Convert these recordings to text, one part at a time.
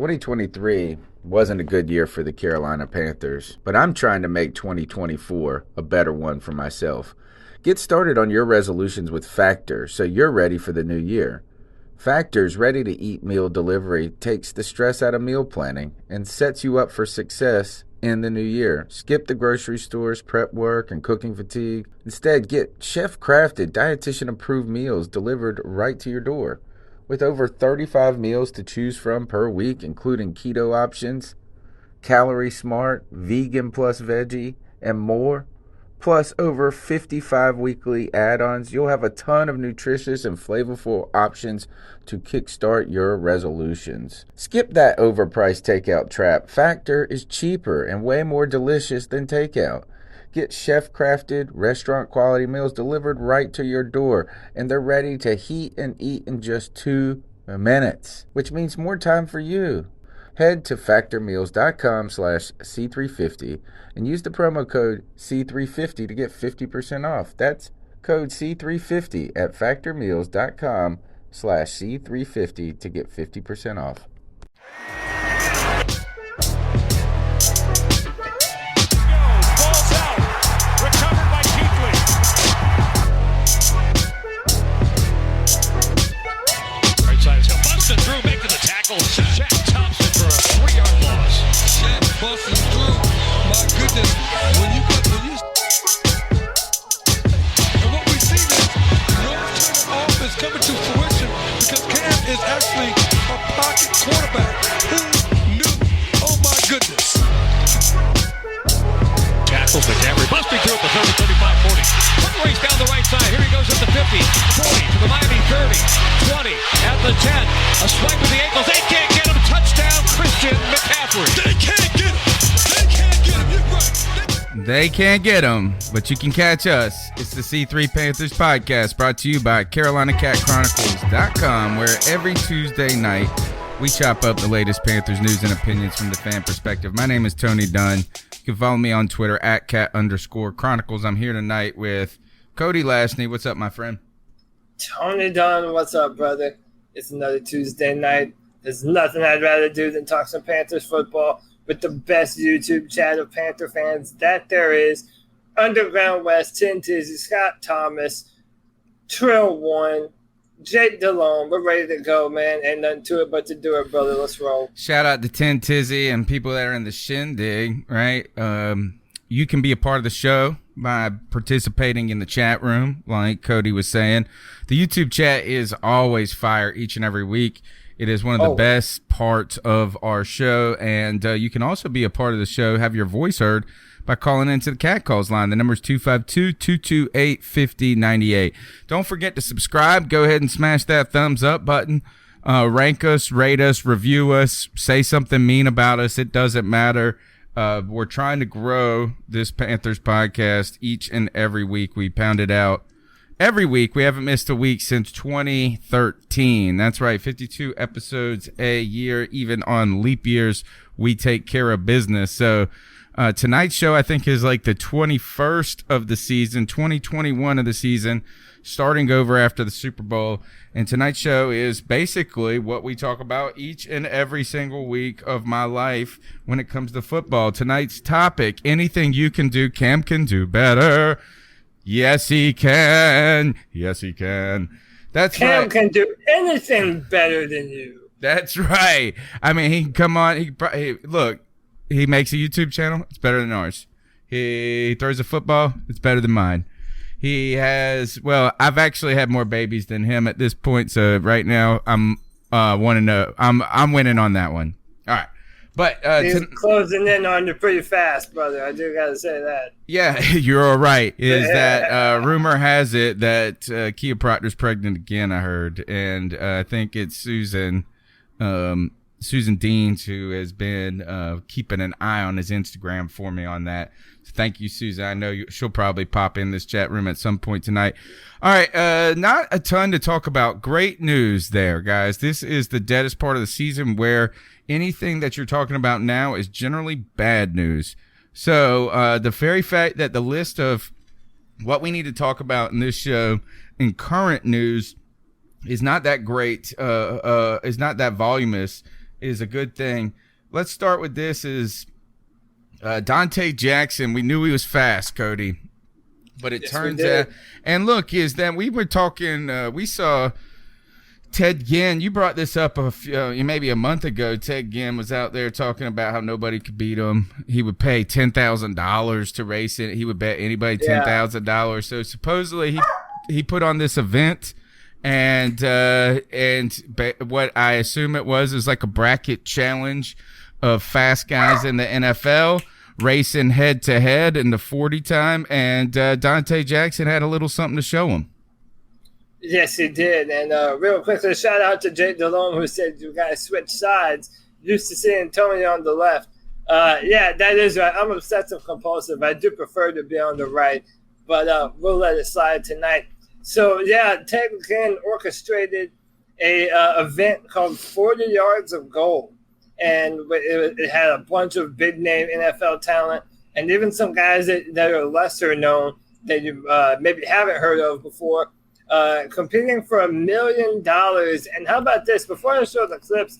2023 wasn't a good year for the Carolina Panthers, but I'm trying to make 2024 a better one for myself. Get started on your resolutions with Factor so you're ready for the new year. Factor's ready-to-eat meal delivery takes the stress out of meal planning and sets you up for success in the new year. Skip the grocery stores, prep work, and cooking fatigue. Instead, get chef-crafted, dietitian-approved meals delivered right to your door. With over 35 meals to choose from per week, including keto options, calorie smart, vegan plus veggie, and more, plus over 55 weekly add-ons, you'll have a ton of nutritious and flavorful options to kickstart your resolutions. Skip that overpriced takeout trap. Factor is cheaper and way more delicious than takeout. Get chef-crafted, restaurant-quality meals delivered right to your door, and they're ready to heat and eat in just 2 minutes, which means more time for you. Head to factormeals.com/C350 and use the promo code C350 to get 50% off. That's code C350 at factormeals.com/C350 to get 50% off. Shaq Thompson for a 3-yard loss. Shaq busting through. My goodness. When you and what we see is North turning offense coming to fruition because Cam is actually a pocket quarterback. Who knew? Oh my goodness. Tackles the Camry, busting through at the 30, 35, 40. Quick race down the right side. Here he goes at the 50, 40 to the Miami 30, 20 at the 10. A swipe with the ankles. They can't get him. Touchdown, Christian McCaffrey. They can't get him. They can't get him. You're right. They can't get him, but you can catch us. It's the C3 Panthers podcast brought to you by CarolinaCatChronicles.com, where every Tuesday night we chop up the latest Panthers news and opinions from the fan perspective. My name is Tony Dunn. You can follow me on Twitter at @cat_chronicles. I'm here tonight with Cody Lashney. What's up, my friend? Tony Dunn, what's up, brother? It's another Tuesday night. There's nothing I'd rather do than talk some Panthers football with the best YouTube chat of Panther fans that there is. Underground West, Tin Tizzy, Scott Thomas, Trill One, Jake DeLone. We're ready to go, man. Ain't nothing to it but to do it, brother. Let's roll. Shout out to Tin Tizzy and people that are in the shindig, right? You can be a part of the show by participating in the chat room, like Cody was saying. The YouTube chat is always fire each and every week. It is one of the best parts of our show, and you can also be a part of the show, have your voice heard, by calling into the Cat Calls line. The number is 252-228-5098. Don't forget to subscribe. Go ahead and smash that thumbs up button. Rank us, rate us, review us, say something mean about us. It doesn't matter. We're trying to grow this Panthers podcast each and every week. We pound it out every week. We haven't missed a week since 2013. That's right, 52 episodes a year. Even on leap years, we take care of business. So tonight's show, I think, is like the 21st of the season, 2021 of the season, starting over after the Super Bowl. And tonight's show is basically what we talk about each and every single week of my life when it comes to football. Tonight's topic, anything you can do, Cam can do better. Yes, he can. Yes, he can. That's Cam right. can do anything better than you. That's right. I mean, he can come on. Look, he makes a YouTube channel. It's better than ours. He throws a football. It's better than mine. He has, well, I've actually had more babies than him at this point. So right now I'm wanting to, I'm winning on that one. All right. But he's closing in on you pretty fast, brother. I do gotta say that. Yeah, you're all right. Is that rumor has it that Kia Proctor's pregnant again? I heard, and I think it's Susan Deans who has been keeping an eye on his Instagram for me on that. So thank you, Susan. I know she'll probably pop in this chat room at some point tonight. All right, not a ton to talk about. Great news there, guys. This is the deadest part of the season where anything that you're talking about now is generally bad news. So the very fact that the list of what we need to talk about in this show in current news is not that great, is not that voluminous, is a good thing. Let's start with this is Donte Jackson. We knew he was fast, Cody, but it turns out, and look, is that we were talking, we saw Ted Ginn. You brought this up maybe a month ago. Ted Ginn was out there talking about how nobody could beat him. He would pay $10,000 to race it. He would bet anybody $10,000. So supposedly he put on this event, and what I assume it was like a bracket challenge of fast guys in the NFL racing head to head in the 40 time, and Donte Jackson had a little something to show him. Yes, he did. And real quickly, shout out to Jake Delhomme, who said you guys switch sides. Used to seeing Tony on the left. Yeah, that is right. I'm obsessive compulsive. I do prefer to be on the right, but we'll let it slide tonight. So, yeah, Ted Ginn orchestrated a event called 40 Yards of Gold. And it had a bunch of big-name NFL talent and even some guys that are lesser known that you maybe haven't heard of before. Competing for $1 million. And how about this? Before I show the clips,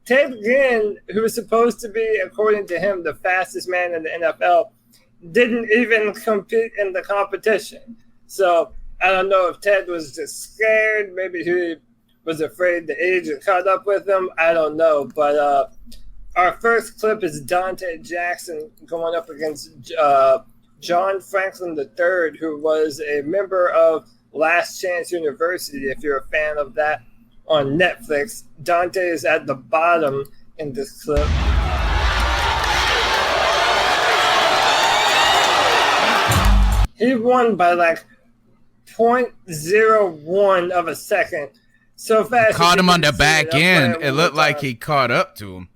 Ted Ginn, who was supposed to be, according to him, the fastest man in the NFL, didn't even compete in the competition. So I don't know if Ted was just scared. Maybe he was afraid the age had caught up with him. I don't know. But our first clip is Donte Jackson going up against John Franklin III, who was a member of Last Chance University, if you're a fan of that, on Netflix. Donte is at the bottom in this clip. He won by like 0.01 of a second. So fast. He caught him on the back end. It looked like he caught up to him.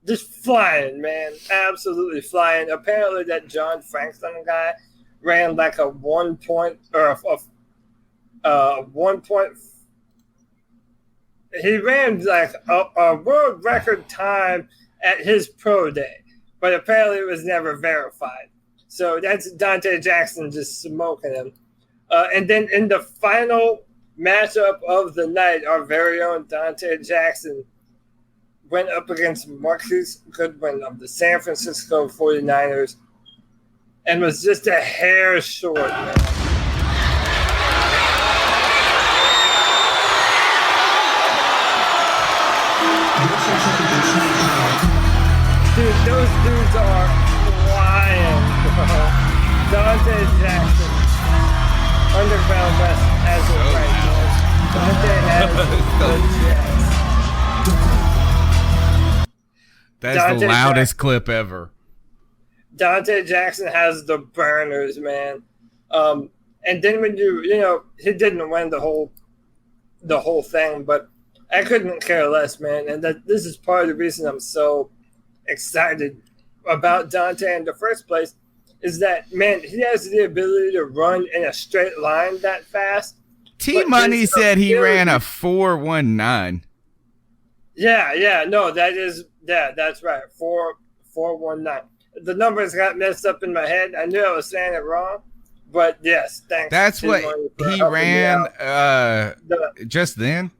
Just flying, man. Absolutely flying. Apparently that John Franklin guy ran like a 1 point or a 1 point. He ran like a world record time at his pro day, but apparently it was never verified. So that's Donte Jackson just smoking him. And then in the final matchup of the night, our very own Donte Jackson went up against Marquise Goodwin of the San Francisco 49ers and was just a hair short, man. Dude, those dudes are flying, bro. Donte Jackson, Underground West, has it right, man. Donte has the Jets. That's the loudest clip ever. Donte Jackson has the burners, man. And then when he didn't win the whole thing, but I couldn't care less, man. And this is part of the reason I'm so excited about Donte in the first place is that, man, he has the ability to run in a straight line that fast. T-Money said he ran a 4.19. Yeah, no, that's right. 4.19. The numbers got messed up in my head. I knew I was saying it wrong, but yes, thanks. That's what he ran just then?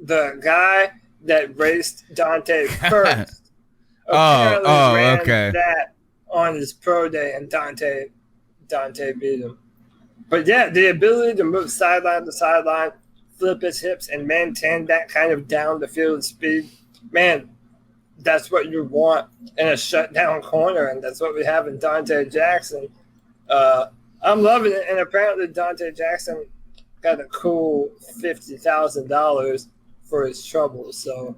The guy that raced Donte first. Okay. That on his pro day, and Donte beat him. But yeah, the ability to move sideline to sideline, flip his hips, and maintain that kind of down the field speed, man, that's what you want in a shutdown corner, and that's what we have in Donte Jackson. I'm loving it, and apparently Donte Jackson got a cool $50,000 for his trouble. So,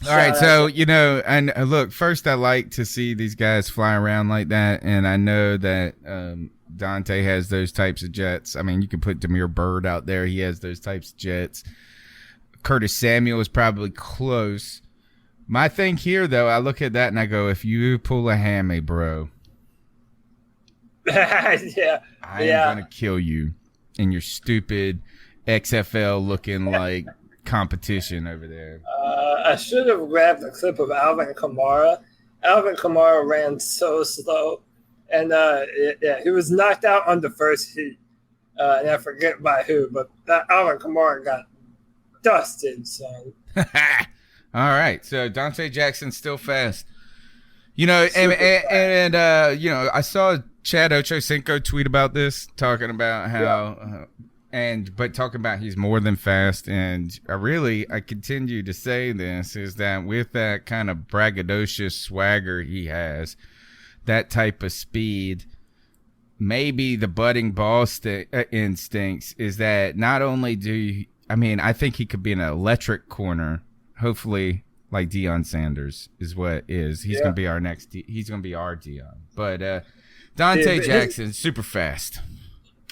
all right. So and look, first I like to see these guys fly around like that, and I know that Donte has those types of jets. I mean, you can put Demir Bird out there; he has those types of jets. Curtis Samuel is probably close. My thing here, though, I look at that and I go, if you pull a hammy, bro, yeah, I am gonna kill you in your stupid XFL looking like competition over there. I should have grabbed a clip of Alvin Kamara. Alvin Kamara ran so slow, and he was knocked out on the first heat. and I forget by who, but that Alvin Kamara got dusted, son. All right, so Donte Jackson's still fast. You know, and you know, I saw Chad Ochocinco tweet about this, talking about how, but talking about he's more than fast. And I continue to say this, is that with that kind of braggadocious swagger he has, that type of speed, maybe the budding ball instincts is that not only I think he could be an electric corner, hopefully, like Deion Sanders is what is. He's going to be our next. He's going to be our Deion. But Donte Jackson, super fast.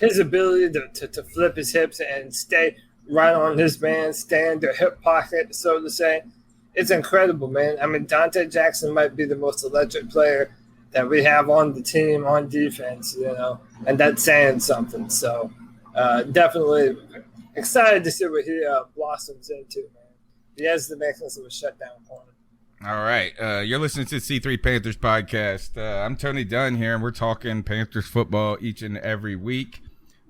His ability to flip his hips and stay right on his man, stay in their hip pocket, so to say, it's incredible, man. I mean, Donte Jackson might be the most electric player that we have on the team on defense, you know, and that's saying something. So definitely excited to see what he blossoms into, man. He has the makings of a shutdown corner. All right. You're listening to the C3 Panthers podcast. I'm Tony Dunn here, and we're talking Panthers football each and every week.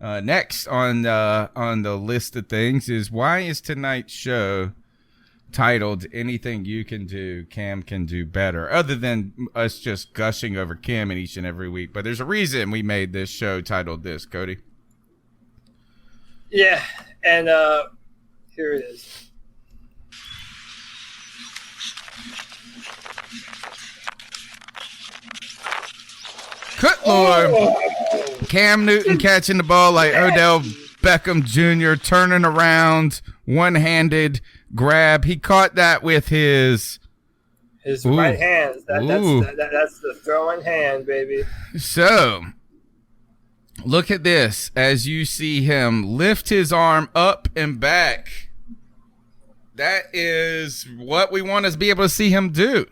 Next on the list of things is, why is tonight's show titled Anything You Can Do, Cam Can Do Better, other than us just gushing over Cam in each and every week? But there's a reason we made this show titled this, Cody. Yeah, and here it is. Good Lord. Cam Newton catching the ball like Odell Beckham Jr., turning around, one-handed grab. He caught that with his right hand. That's the throwing hand, baby. So, look at this as you see him lift his arm up and back. That is what we want to be able to see him do.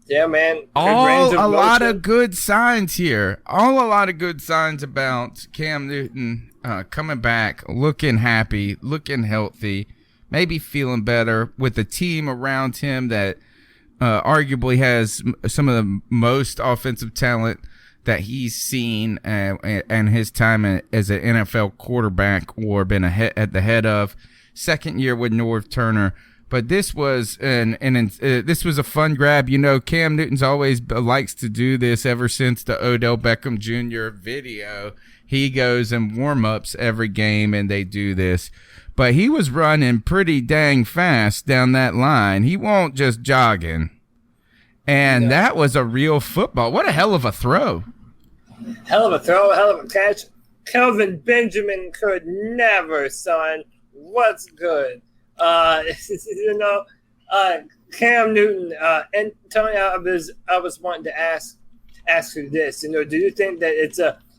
Yeah, man. A lot of good signs here. A lot of good signs about Cam Newton coming back, looking happy, looking healthy, maybe feeling better with a team around him that arguably has some of the most offensive talent that he's seen and his time as an NFL quarterback or been at the head of. Second year with Norv Turner. But this was this was a fun grab. You know, Cam Newton's always likes to do this ever since the Odell Beckham Jr. video. He goes in warm-ups every game, and they do this. But he was running pretty dang fast down that line. He won't just jogging. And that was a real football. What a hell of a throw. Hell of a throw, hell of a catch. Kelvin Benjamin could never, son. What's good? You know, Cam Newton, and Tony, I was wanting to ask you this. You know, do you think that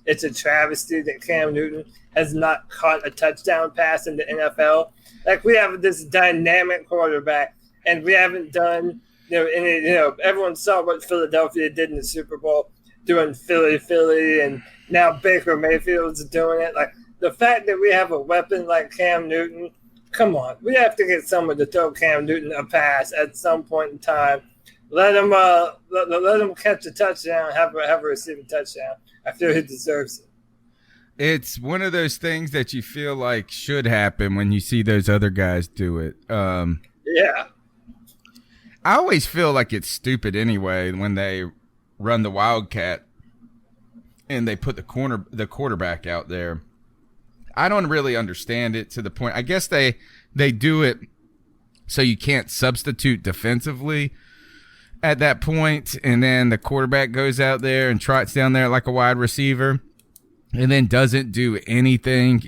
it's a travesty that Cam Newton has not caught a touchdown pass in the NFL? Like, we have this dynamic quarterback, and we haven't done, everyone saw what Philadelphia did in the Super Bowl, doing Philly, and now Baker Mayfield's doing it. Like, the fact that we have a weapon like Cam Newton, come on, we have to get someone to throw Cam Newton a pass at some point in time. Let him catch a touchdown, have a receiving touchdown. I feel he deserves it. It's one of those things that you feel like should happen when you see those other guys do it. Yeah. I always feel like it's stupid anyway when they run the Wildcat and they put the quarterback out there. I don't really understand it to the point. I guess they do it so you can't substitute defensively at that point, and then the quarterback goes out there and trots down there like a wide receiver and then doesn't do anything,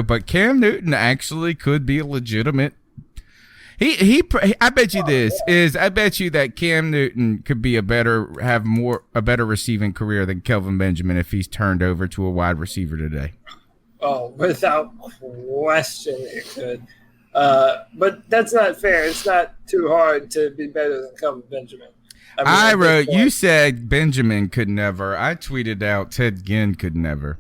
but Cam Newton actually could be a legitimate. I bet you that Cam Newton could be a better receiving career than Kelvin Benjamin if he's turned over to a wide receiver today. Oh, without question, it could. But that's not fair. It's not too hard to be better than Kelvin Benjamin. I wrote, you said Benjamin could never. I tweeted out Ted Ginn could never.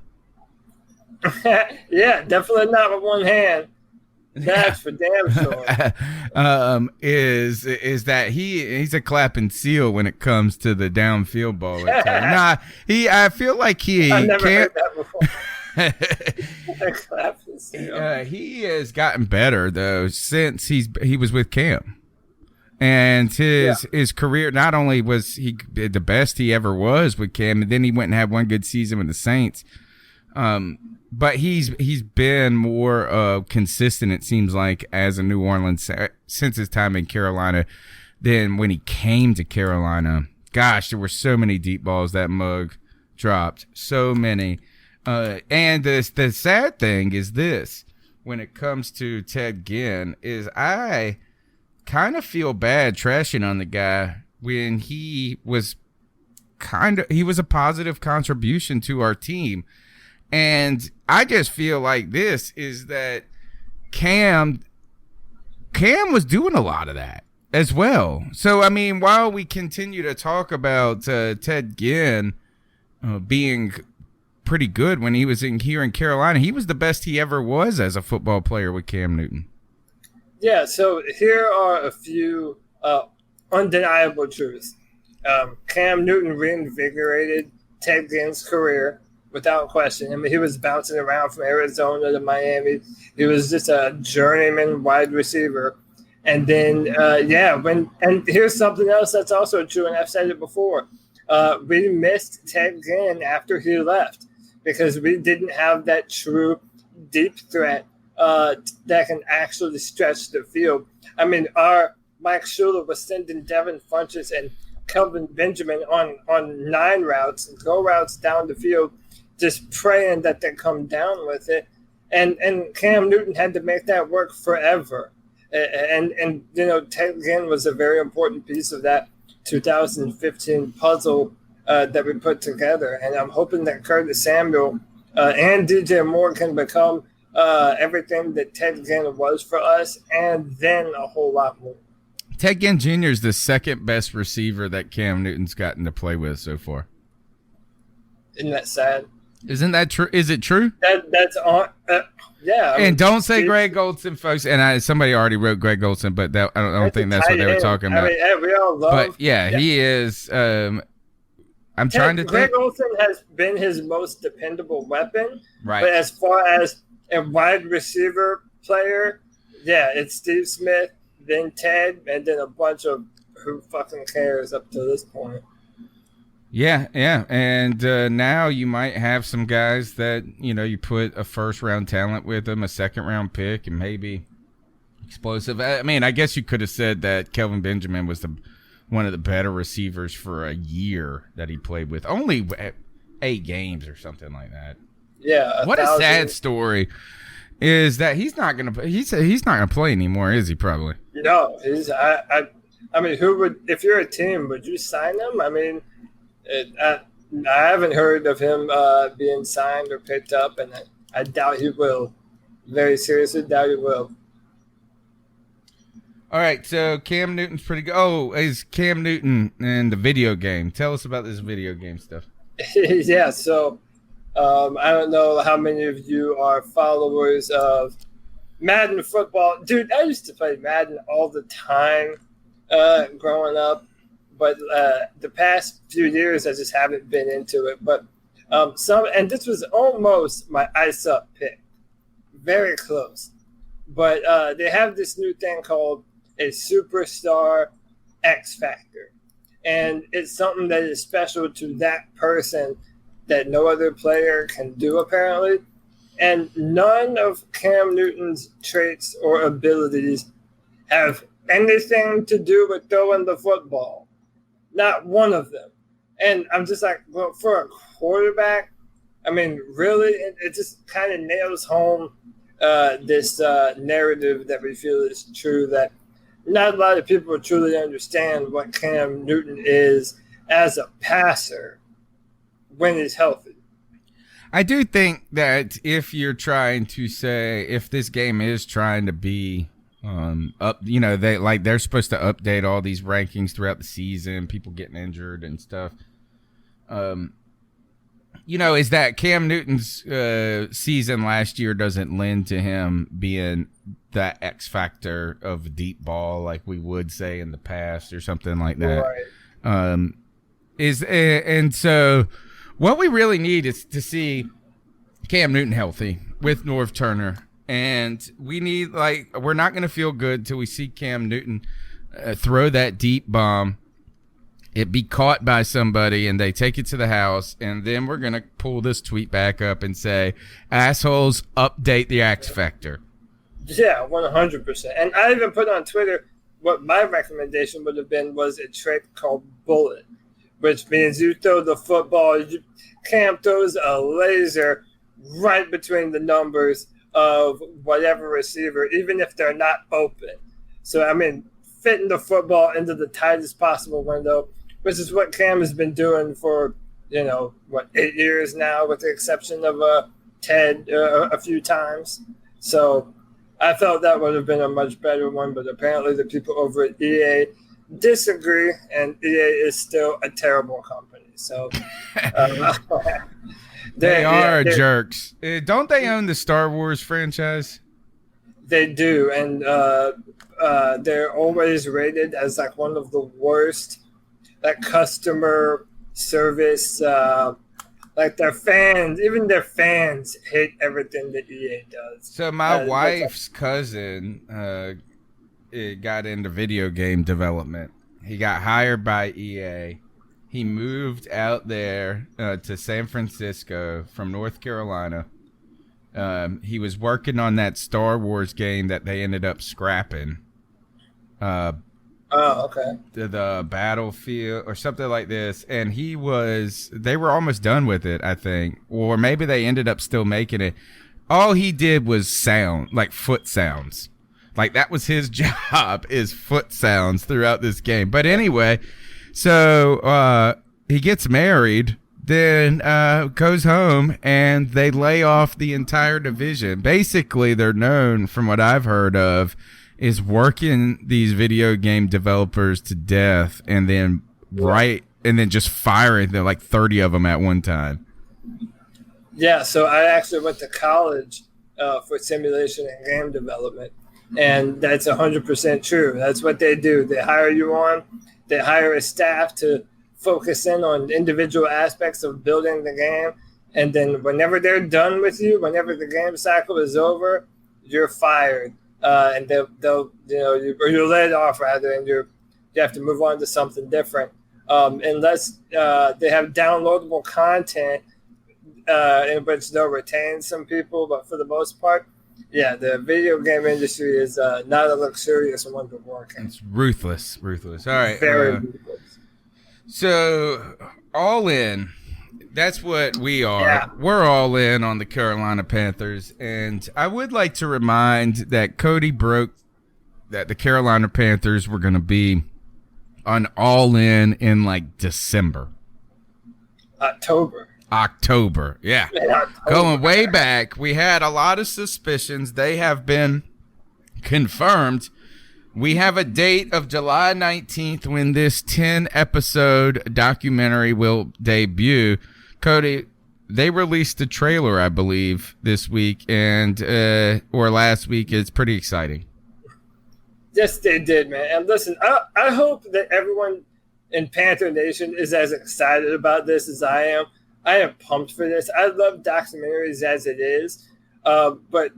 Yeah, definitely not with one hand. That's for damn sure. Is that he's a clapping seal when it comes to the downfield ball. I feel like I've never heard that before. He has gotten better though since he was with Cam, and his career. Not only was he the best he ever was with Cam, and then he went and had one good season with the Saints. But he's been more consistent. It seems like as a New Orleans since his time in Carolina, than when he came to Carolina. Gosh, there were so many deep balls that mug dropped, so many. And the sad thing is this, when it comes to Ted Ginn, is I kind of feel bad trashing on the guy when he was a positive contribution to our team. And I just feel like this is that Cam was doing a lot of that as well. So, I mean, while we continue to talk about Ted Ginn being pretty good when he was here in Carolina, he was the best he ever was as a football player with Cam Newton. Yeah, so here are a few undeniable truths. Cam Newton reinvigorated Ted Ginn's career without question. I mean, he was bouncing around from Arizona to Miami. He was just a journeyman wide receiver. And then, and here's something else that's also true, and I've said it before. We missed Ted Ginn after he left because we didn't have that true deep threat that can actually stretch the field. I mean, our Mike Shula was sending Devin Funchess and Kelvin Benjamin on 9 routes, go routes down the field, just praying that they come down with it. And Cam Newton had to make that work forever. And you know, Ted Ginn was a very important piece of that 2015 puzzle that we put together. And I'm hoping that Curtis Samuel and DJ Moore can become everything that Ted Ginn was for us, and then a whole lot more. Ted Ginn Jr. is the second best receiver that Cam Newton's gotten to play with so far. Isn't that sad? Isn't that true? Is it true? That's on. Yeah. And don't say Greg Goldson, folks. And somebody already wrote Greg Goldson, but I don't think that's what they were talking about. I mean, we all love. But yeah, he is. I'm trying to Greg think. Goldson has been his most dependable weapon. Right. But as far as a wide receiver player, yeah, it's Steve Smith, then Ted, and then a bunch of who fucking cares up to this point. Yeah, and now you might have some guys that, you know, you put a first-round talent with them, a second-round pick, and maybe explosive. I mean, I guess you could have said that Kelvin Benjamin was one of the better receivers for a year that he played with. Only 8 games or something like that. Yeah. What a sad story is that he's not gonna play anymore, is he? Probably. No, I mean, who would, if you're a team, would you sign him? I mean, I haven't heard of him being signed or picked up, and I doubt he will. Very seriously, doubt he will. All right, so Cam Newton's pretty good. Oh, is Cam Newton in the video game? Tell us about this video game stuff. Yeah, so I don't know how many of you are followers of Madden football. Dude, I used to play Madden all the time growing up. But the past few years, I just haven't been into it. But and this was almost my ice up pick, very close. But they have this new thing called a Superstar X Factor, and it's something that is special to that person that no other player can do apparently. And none of Cam Newton's traits or abilities have anything to do with throwing the football. Not one of them. And I'm just like, well, for a quarterback, I mean, really, it just kind of nails home this narrative that we feel is true, that not a lot of people truly understand what Cam Newton is as a passer when he's healthy. I do think that if you're trying to say, if this game is trying to be up, you know, they're supposed to update all these rankings throughout the season, people getting injured and stuff. You know, is that Cam Newton's season last year doesn't lend to him being that X factor of deep ball like we would say in the past or something like that. Right. And so what we really need is to see Cam Newton healthy with Norv Turner. And we need, we're not going to feel good till we see Cam Newton throw that deep bomb. It be caught by somebody and they take it to the house. And then we're going to pull this tweet back up and say, assholes, update the X Factor. Yeah, 100%. And I even put on Twitter what my recommendation would have been was a trick called bullet, which means you throw the football, Cam throws a laser right between the numbers of whatever receiver, even if they're not open. So, fitting the football into the tightest possible window, which is what Cam has been doing for, 8 years now, with the exception of Ted a few times. So I felt that would have been a much better one, but apparently the people over at EA disagree, and EA is still a terrible company. So they are jerks. Don't they own the Star Wars franchise? They do, and they're always rated as one of the worst customer service. Their fans, even their fans, hate everything that EA does. So my wife's cousin got into video game development. He got hired by EA. He moved out there to San Francisco from North Carolina. He was working on that Star Wars game that they ended up scrapping. Okay. The Battlefield or something like this. And they were almost done with it, I think. Or maybe they ended up still making it. All he did was sound, foot sounds. That was his job, is foot sounds throughout this game. But anyway, so he gets married, then goes home, and they lay off the entire division. Basically, they're known, from what I've heard of, is working these video game developers to death and then just firing them, 30 of them at one time. Yeah, so I actually went to college for simulation and game development, and that's 100% true. That's what they do. They hire you on. They hire a staff to focus in on individual aspects of building the game, and then whenever they're done with you, whenever the game cycle is over, you're fired. And they'll or you're laid off rather, and you have to move on to something different. Unless they have downloadable content in which they'll retain some people, but for the most part, yeah, the video game industry is not a luxurious one to work in. It's ruthless. All right, very ruthless. So all in. That's what we are. Yeah. We're all in on the Carolina Panthers. And I would like to remind that Cody broke that the Carolina Panthers were going to be on All In December. October. Yeah. Going way back. We had a lot of suspicions. They have been confirmed. We have a date of July 19th when this 10-episode documentary will debut. Cody, they released a trailer, I believe, this week or last week. It's pretty exciting. Yes, they did, man. And listen, I hope that everyone in Panther Nation is as excited about this as I am. I am pumped for this. I love documentaries as it is. But,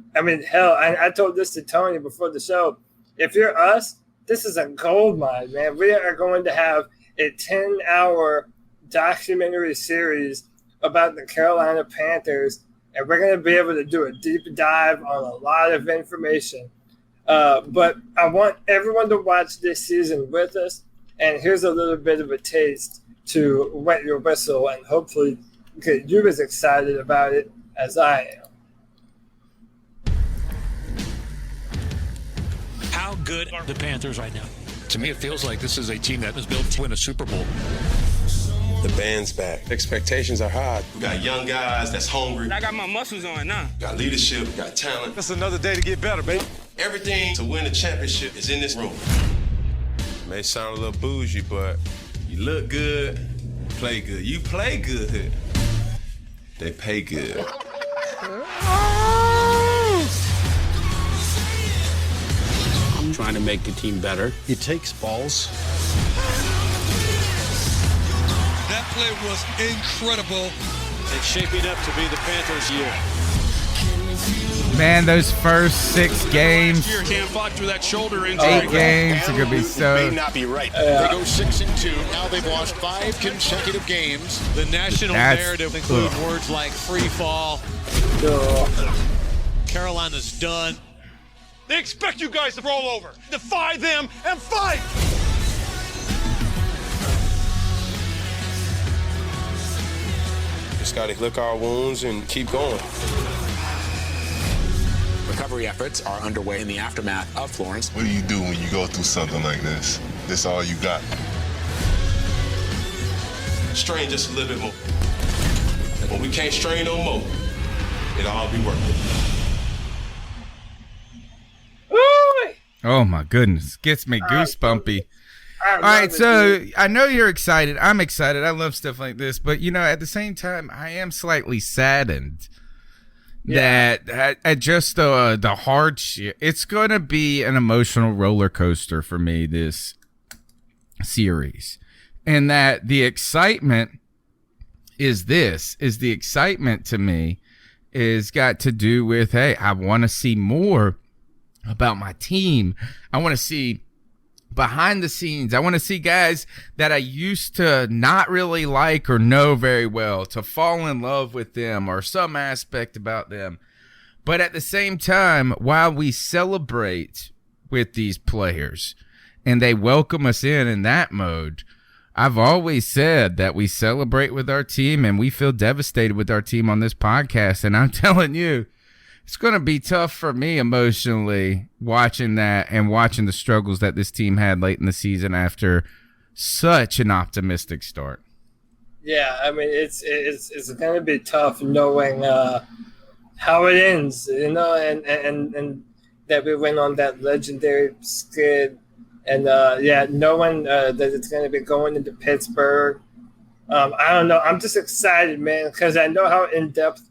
hell, I told this to Tony before the show. If you're us, this is a gold mine, man. We are going to have a 10-hour documentary series about the Carolina Panthers, and we're going to be able to do a deep dive on a lot of information. But I want everyone to watch this season with us, and here's a little bit of a taste to wet your whistle and hopefully get you as excited about it as I am. How good are the Panthers right now? To me, it feels like this is a team that was built to win a Super Bowl. The band's back. Expectations are high. We got young guys that's hungry. I got my muscles on now. Got leadership, got talent. That's another day to get better, baby. Everything to win a championship is in this room. May sound a little bougie, but You look good, play good. You play good, they pay good. I'm trying to make the team better. It takes balls. That play was incredible. and shaping up to be the Panthers' year. Man, those first 6 games, Cam fought through that shoulder injury. 8 games are going to be so... May not be right. They go 6-2. Now they've lost 5 consecutive games. The national narrative includes words like free fall. Carolina's done. They expect you guys to roll over. Defy them and fight! Just got to lick our wounds and keep going. Recovery efforts are underway in the aftermath of Florence. What do you do when you go through something like this? This all you got? Strain just a little bit more. When we can't strain no more, it'll all be worth it. Oh my goodness, gets me goosebumpy. All right, so I know you're excited. I'm excited. I love stuff like this, but at the same time, I am slightly saddened that at just the hardship. It's going to be an emotional roller coaster for me this series, and that the excitement the excitement to me is got to do with, hey, I want to see more about my team. I want to see behind the scenes. I want to see guys that I used to not really like or know very well, to fall in love with them or some aspect about them. But at the same time, while we celebrate with these players and they welcome us in that mode, I've always said that we celebrate with our team and we feel devastated with our team on this podcast. And I'm telling you, it's going to be tough for me emotionally watching that and watching the struggles that this team had late in the season after such an optimistic start. Yeah, I mean, it's going to be tough knowing how it ends, and that we went on that legendary skid, and knowing that it's going to be going into Pittsburgh. I don't know. I'm just excited, man, because I know how in depth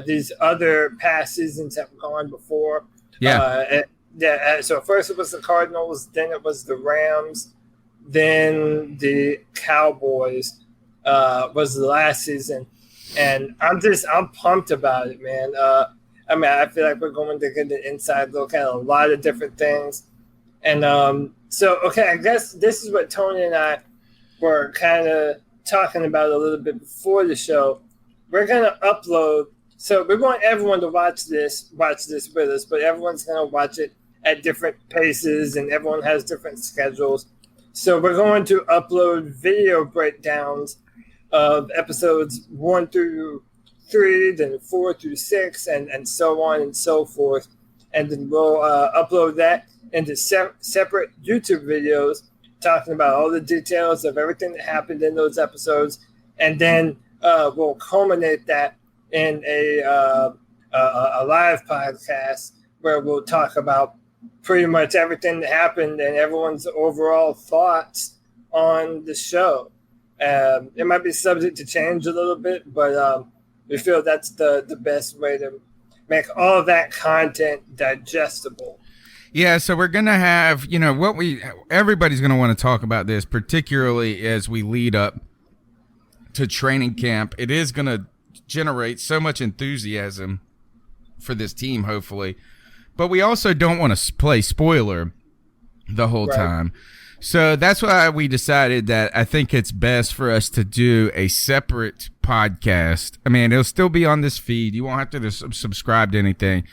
these other past seasons have gone before. So first it was the Cardinals, then it was the Rams, then the Cowboys was the last season. And I'm pumped about it, man. I feel like we're going to get an inside look at a lot of different things. And I guess this is what Tony and I were kind of talking about a little bit before the show. We're going to upload. So we want everyone to watch this with us, but everyone's going to watch it at different paces and everyone has different schedules. So we're going to upload video breakdowns of episodes 1 through 3, then 4 through 6, and so on and so forth. And then we'll upload that into separate YouTube videos talking about all the details of everything that happened in those episodes. And then we'll culminate that in a live podcast where we'll talk about pretty much everything that happened and everyone's overall thoughts on the show. It might be subject to change a little bit, but we feel that's the best way to make all of that content digestible. Yeah, so we're going to have, everybody's going to want to talk about this, particularly as we lead up to training camp. It is going to generate so much enthusiasm for this team, hopefully. But we also don't want to play spoiler the whole time. So that's why we decided that I think it's best for us to do a separate podcast. I mean, it'll still be on this feed. You won't have to subscribe to anything.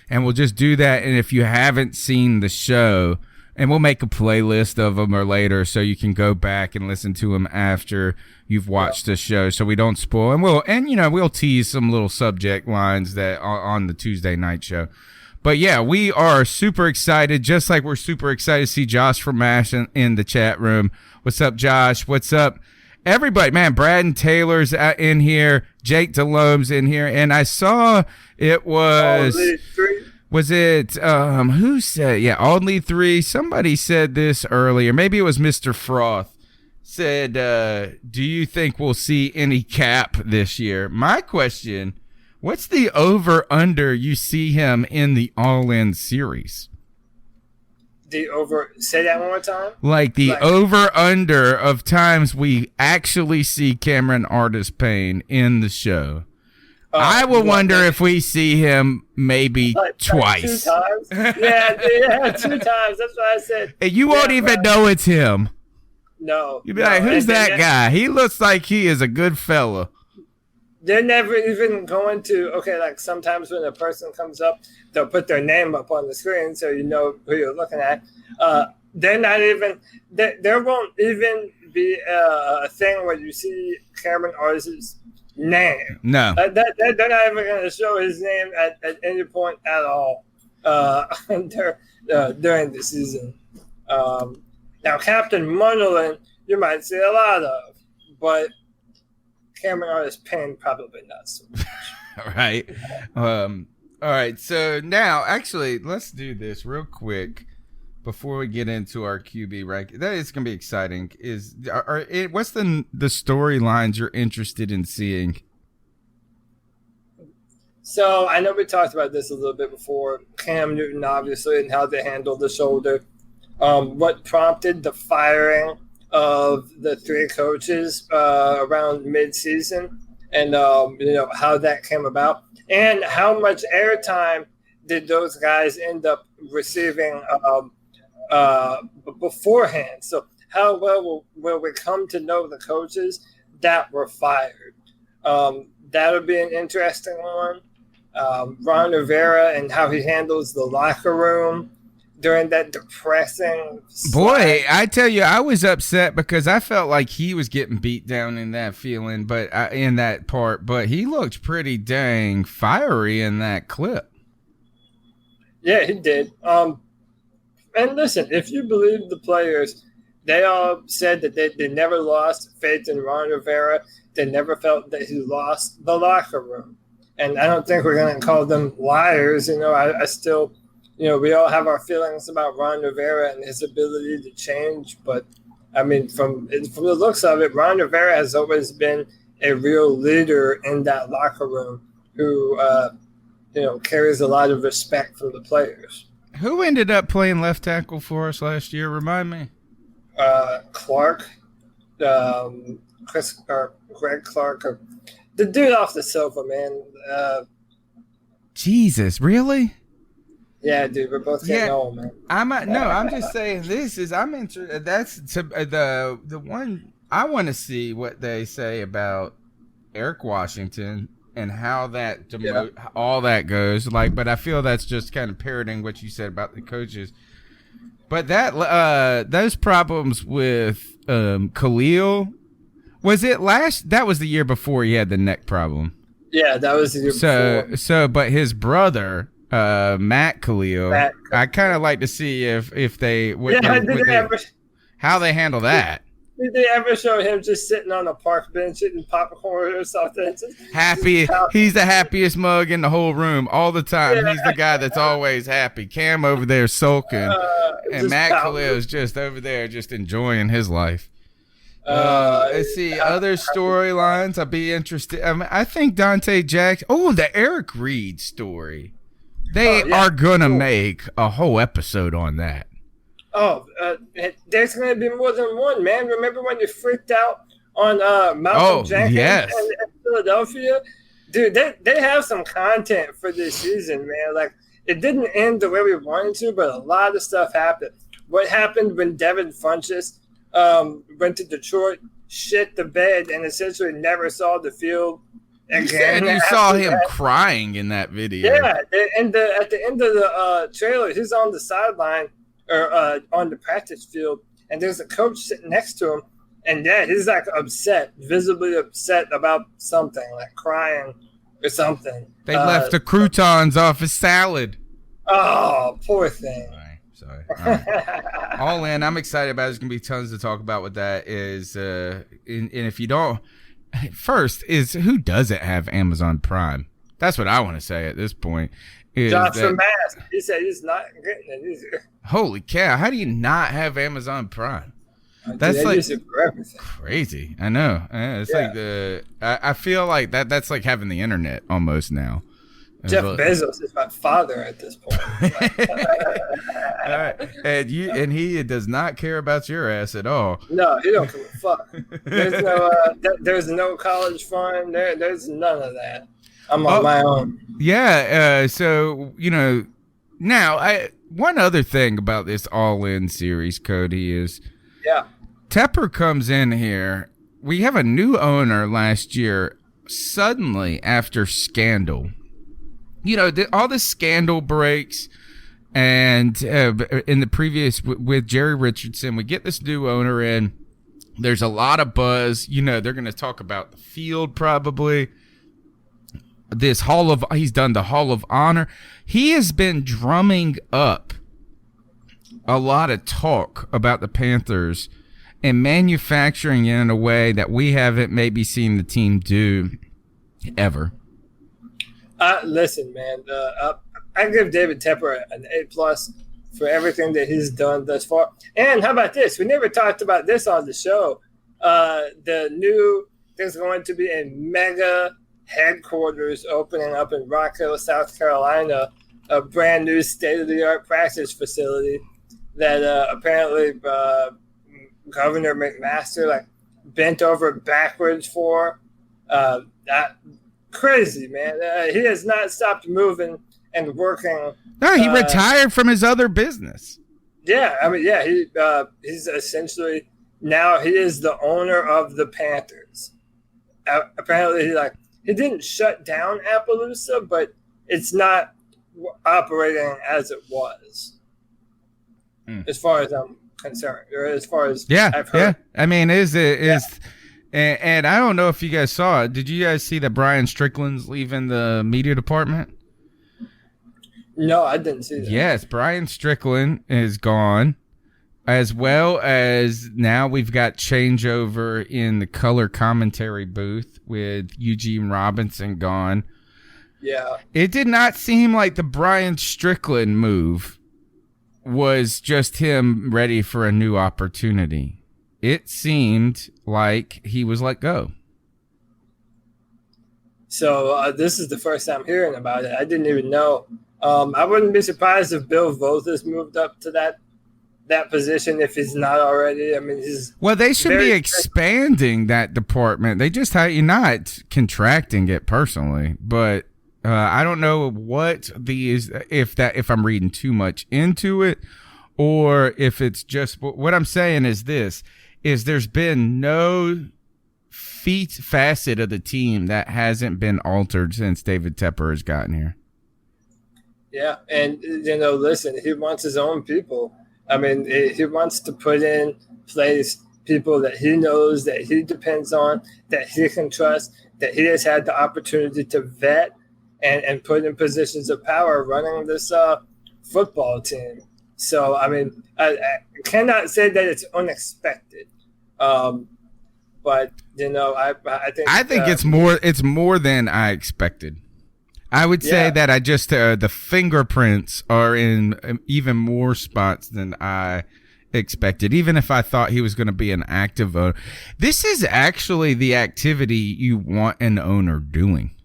And we'll just do that. And if you haven't seen the show, and we'll make a playlist of them or later so you can go back and listen to them after you've watched the show so we don't spoil. And we'll tease some little subject lines that are on the Tuesday night show. But yeah, we are super excited, just like we're super excited to see Josh from MASH in the chat room. What's up, Josh? What's up? Everybody, man, Brad and Taylor's in here. Jake DeLome's in here. And I saw it was... Was it, who said, only 3. Somebody said this earlier. Maybe it was Mr. Froth. Said, do you think we'll see any Cap this year? My question, what's the over-under you see him in the All-In series? Say that one more time. Like the over-under of times we actually see Cameron Artis Payne in the show. I will wonder if we see him maybe twice. 2 times? Yeah, 2 times. That's what I said. And you won't even know it's him. No. You'll be like, who's that guy? He looks like he is a good fella. They're never even going to, like sometimes when a person comes up, they'll put their name up on the screen so you know who you're looking at. They're not even, there won't even be a thing where you see Cameron Artis' name. No. They're not even going to show his name at any point at all during the season. Now, Captain Munderland, you might see a lot of, but Cameron Artis Payne probably not so much. All right. All right. So now, actually, let's do this real quick before we get into our QB rank. That is going to be exciting. What's the storylines you're interested in seeing? So I know we talked about this a little bit before. Cam Newton, obviously, and how they handled the shoulder. What prompted the firing of the 3 coaches around mid-season, and how that came about, and how much airtime did those guys end up receiving beforehand. So how well will we come to know the coaches that were fired? That'll be an interesting one. Ron Rivera and how he handles the locker room during that depressing Boy, I tell you, I was upset because I felt like he was getting beat down in that feeling, but in that part, but he looked pretty dang fiery in that clip. Yeah, he did. And listen, if you believe the players, they all said that they never lost faith in Ron Rivera. They never felt that he lost the locker room. And I don't think we're going to call them liars. I still... we all have our feelings about Ron Rivera and his ability to change. But, I mean, from the looks of it, Ron Rivera has always been a real leader in that locker room who, carries a lot of respect from the players. Who ended up playing left tackle for us last year? Remind me. Clark, Greg Clark, the dude off the sofa, man. Jesus, really? Yeah, dude, we're both getting old, man. I'm just saying I'm interested. That's the one I want to see what they say about Eric Washington and how that all that goes. But I feel that's just kind of parroting what you said about the coaches. But that those problems with Khalil, that was the year before he had the neck problem. Yeah, that was the year before. But his brother. Matt Khalil. I kind of like to see if they how they handle that. Did they ever show him just sitting on a park bench eating popcorn or something? Happy. He's the happiest mug in the whole room all the time. Yeah. He's the guy that's always happy. Cam over there sulking, and Matt Khalil is just over there just enjoying his life. Let's see other storylines. I'd be interested. I think Donte Jackson. Oh, the Eric Reed story. They are going to make a whole episode on that. There's going to be more than one, man. Remember when you freaked out on Malcolm Jenkins in Philadelphia? Dude, they have some content for this season, man. Like, it didn't end the way we wanted to, but a lot of stuff happened. What happened when Devin Funchess went to Detroit, shit the bed, and essentially never saw the field again. You saw him crying in that video. Yeah, and at the end of the trailer, he's on the sideline or on the practice field, and there's a coach sitting next to him, and he's like visibly upset about something, like crying or something. They left the croutons off his salad. Oh, poor thing. Sorry. All right. All in. I'm excited about it. There's going to be tons to talk about with that. And if you don't, first is who doesn't have Amazon Prime? That's what I want to say at this point. Josh from Mass. He said he's not getting it either. Holy cow. How do you not have Amazon Prime? That's like crazy. I know. It's like I feel like that's like having the internet almost now. Jeff Bezos is my father at this point. And he does not care about your ass at all. No, he don't give a fuck. There's no college fund. There's none of that. I'm on my own. Yeah. So now one other thing about this All-In series, Cody, is Tepper comes in here. We have a new owner last year. Suddenly, after scandal, all the scandal breaks. And in the previous with Jerry Richardson, we get this new owner in. There's a lot of buzz. They're going to talk about the field probably. He's done the Hall of Honor. He has been drumming up a lot of talk about the Panthers and manufacturing it in a way that we haven't maybe seen the team do ever. Listen, man. I give David Tepper an A+ for everything that he's done thus far. And how about this? We never talked about this on the show. There's going to be a mega headquarters opening up in Rock Hill, South Carolina, a brand new state-of-the-art practice facility that apparently Governor McMaster bent over backwards for. That crazy, man. He has not stopped moving and working. No, he retired from his other business. Yeah, he's essentially now he is the owner of the Panthers. Apparently, he didn't shut down Appaloosa, but it's not operating as it was, as far as I'm concerned, or as far as I've heard. Yeah. I mean, and I don't know if you guys saw it. Did you guys see that Brian Strickland's leaving the media department? No, I didn't see that. Yes, Brian Strickland is gone, as well as now we've got changeover in the color commentary booth with Eugene Robinson gone. Yeah. It did not seem like the Brian Strickland move was just him ready for a new opportunity. It seemed like he was let go. So this is the first time hearing about it. I didn't even know. I wouldn't be surprised if Bill Vothis moved up to that position if he's not already. I mean, they should be expanding that department. They just not contracting it personally, but I don't know what if I'm reading too much into it, or if it's just what I'm saying is there's been no facet of the team that hasn't been altered since David Tepper has gotten here. Yeah, and listen, he wants his own people. I mean, he wants to put in place people that he knows, that he depends on, that he can trust, that he has had the opportunity to vet and put in positions of power running this football team. So, I mean, I cannot say that it's unexpected. But, I think it's more than I expected. I would say that I just the fingerprints are in even more spots than I expected, even if I thought he was going to be an active voter. This is actually the activity you want an owner doing.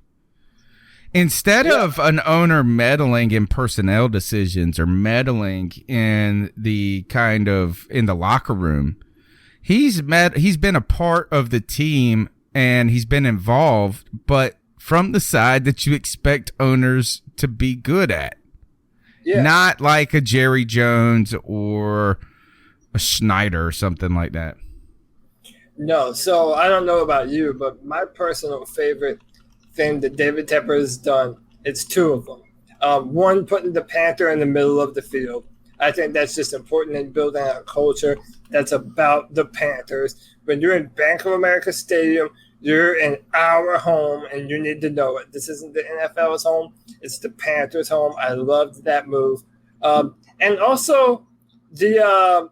Instead of an owner meddling in personnel decisions or meddling in the in the locker room, he's been a part of the team and he's been involved, but from the side that you expect owners to be good at. Yeah. Not like a Jerry Jones or a Schneider or something like that. No, so I don't know about you, but my personal favorite thing that David Tepper has done, it's two of them. One, putting the Panther in the middle of the field. I think that's just important in building a culture that's about the Panthers. When you're in Bank of America Stadium, you're in our home, and you need to know it. This isn't the NFL's home. It's the Panthers' home. I loved that move. And also the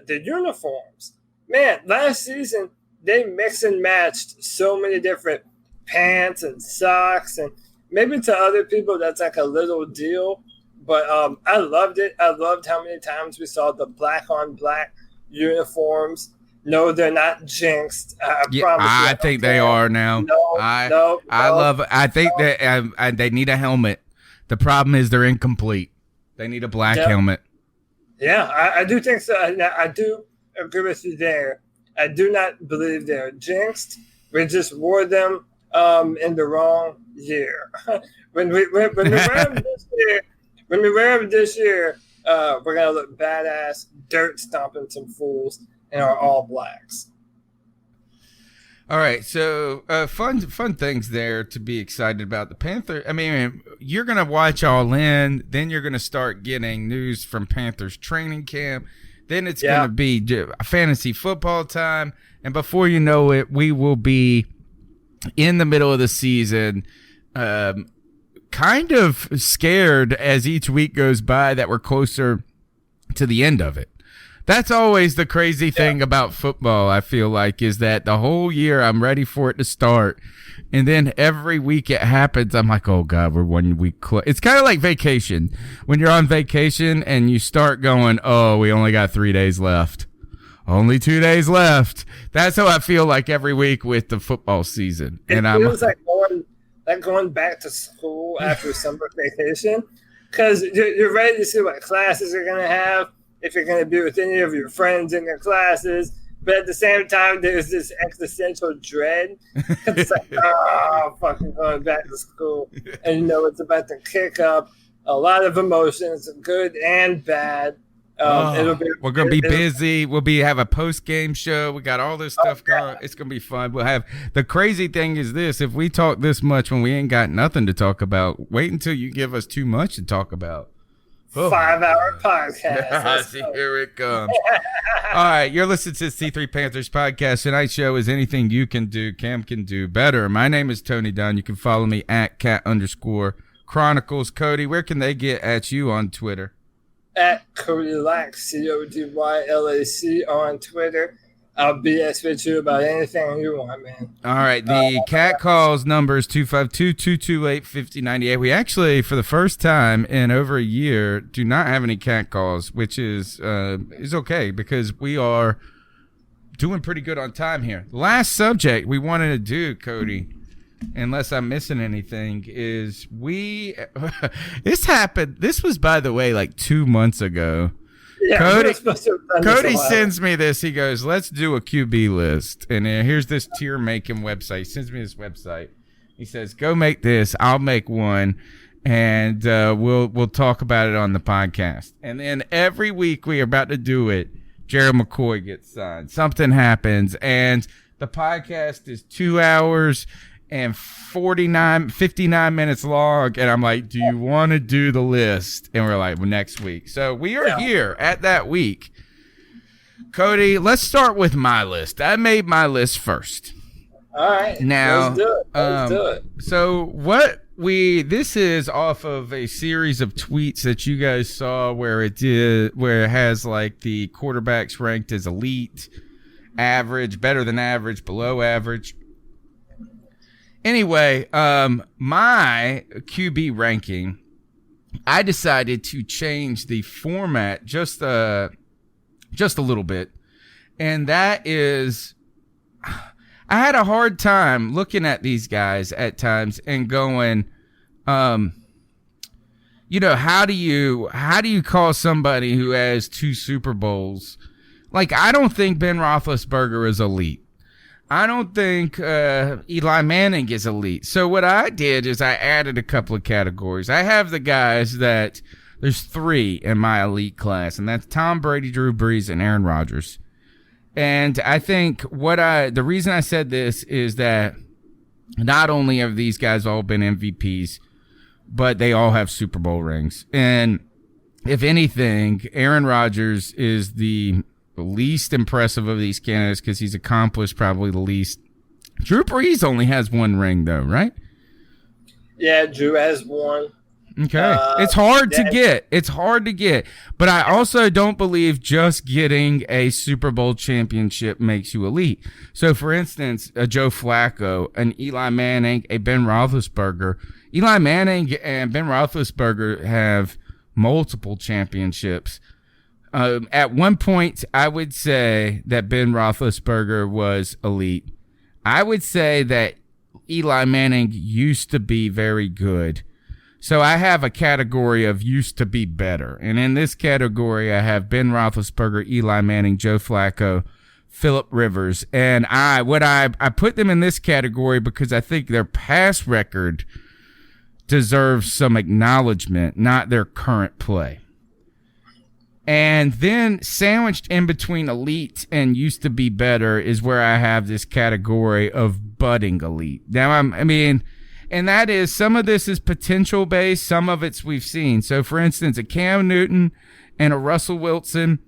uniforms. Man, last season, they mix and matched so many different pants and socks. And maybe to other people, that's like a little deal. But I loved it. I loved how many times we saw the black-on-black uniforms. No, they're not jinxed. I promise you. I think they are now. I love it. I think that they need a helmet. The problem is they're incomplete. They need a black helmet. Yeah, I do think so. I do agree with you there. I do not believe they're jinxed. We just wore them in the wrong year. when we wear them this year, we're gonna look badass, dirt stomping some fools in our all blacks. All right, so fun things there to be excited about. The Panthers, I mean, you're going to watch All-In, then you're going to start getting news from Panthers training camp, then it's going to be fantasy football time, and before you know it, we will be in the middle of the season, kind of scared as each week goes by that we're closer to the end of it. That's always the crazy thing about football, I feel like, is that the whole year I'm ready for it to start. And then every week it happens, I'm like, oh, God, we're 1 week close. It's kind of like vacation. When you're on vacation and you start going, oh, we only got 3 days left. Only 2 days left. That's how I feel like every week with the football season. It feels like going back to school after summer vacation, because you're ready to see what classes you're going to have, if you're going to be with any of your friends in your classes. But at the same time, there's this existential dread. It's like, oh, fucking going back to school. And you know it's about to kick up a lot of emotions, good and bad. We're going to be busy. We'll have a post-game show. We got all this stuff going. It's going to be fun. We'll have – the crazy thing is this. If we talk this much when we ain't got nothing to talk about, wait until you give us too much to talk about. 5-hour podcast. Here it comes. All right, you're listening to the C3 Panthers podcast. Tonight's show is anything you can do, Cam can do better. My name is Tony Dunn. You can follow me at @cat_Chronicles. Cody, where can they get at you on Twitter? At Codylac, CODYLAC on Twitter. I'll BS with you about anything you want, man. All right. The cat calls number is 252-228-5098. We actually, for the first time in over a year, do not have any cat calls, which is okay because we are doing pretty good on time here. Last subject we wanted to do, Cody, unless I'm missing anything, is this happened. This was, by the way, like 2 months ago. Yeah, Cody sends me this. He goes, let's do a QB list. And here's this tier making website. He sends me this website. He says, go make this. I'll make one. And we'll talk about it on the podcast. And then every week we are about to do it, Gerald McCoy gets signed. Something happens. And the podcast is 2 hours and 59 minutes long, and I'm like, do you want to do the list? And we're like, well, next week. So we are here at that week. Cody, let's start with my list. I made my list first. All right. Now, let's do it. So this is off of a series of tweets that you guys saw where it has like the quarterbacks ranked as elite, average, better than average, below average. Anyway, my QB ranking, I decided to change the format just a little bit. And that is, I had a hard time looking at these guys at times and going, how do you call somebody who has 2 Super Bowls? Like, I don't think Ben Roethlisberger is elite. I don't think Eli Manning is elite. So what I did is I added a couple of categories. I have the guys that there's 3 in my elite class, and that's Tom Brady, Drew Brees, and Aaron Rodgers. And I think the reason I said this is that not only have these guys all been MVPs, but they all have Super Bowl rings. And if anything, Aaron Rodgers is the least impressive of these candidates because he's accomplished probably the least. Drew Brees only has 1 ring, though, right? Yeah, Drew has 1. Okay. It's hard to get. It's hard to get. But I also don't believe just getting a Super Bowl championship makes you elite. So, for instance, a Joe Flacco, an Eli Manning, a Ben Roethlisberger. Eli Manning and Ben Roethlisberger have multiple championships. At one point, I would say that Ben Roethlisberger was elite. I would say that Eli Manning used to be very good. So I have a category of used to be better. And in this category, I have Ben Roethlisberger, Eli Manning, Joe Flacco, Phillip Rivers. And I put them in this category because I think their past record deserves some acknowledgement, not their current play. And then sandwiched in between elite and used to be better is where I have this category of budding elite. Now, and that is, some of this is potential based, some of it's we've seen. So, for instance, a Cam Newton and a Russell Wilson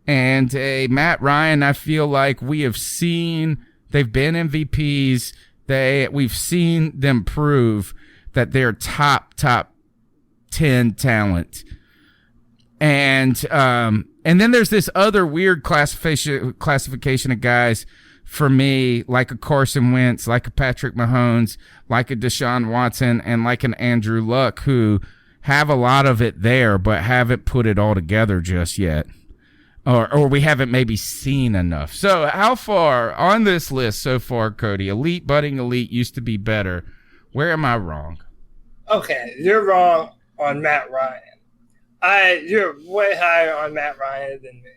and a Matt Ryan, I feel like we have seen, they've been MVPs. We've seen them prove that they're top 10 talent. And then there's this other weird classification of guys for me, like a Carson Wentz, like a Patrick Mahomes, like a Deshaun Watson, and like an Andrew Luck, who have a lot of it there, but haven't put it all together just yet. Or we haven't maybe seen enough. So how far on this list so far, Cody? Elite, budding elite, used to be better. Where am I wrong? Okay, you're wrong on Matt Ryan. You're way higher on Matt Ryan than me.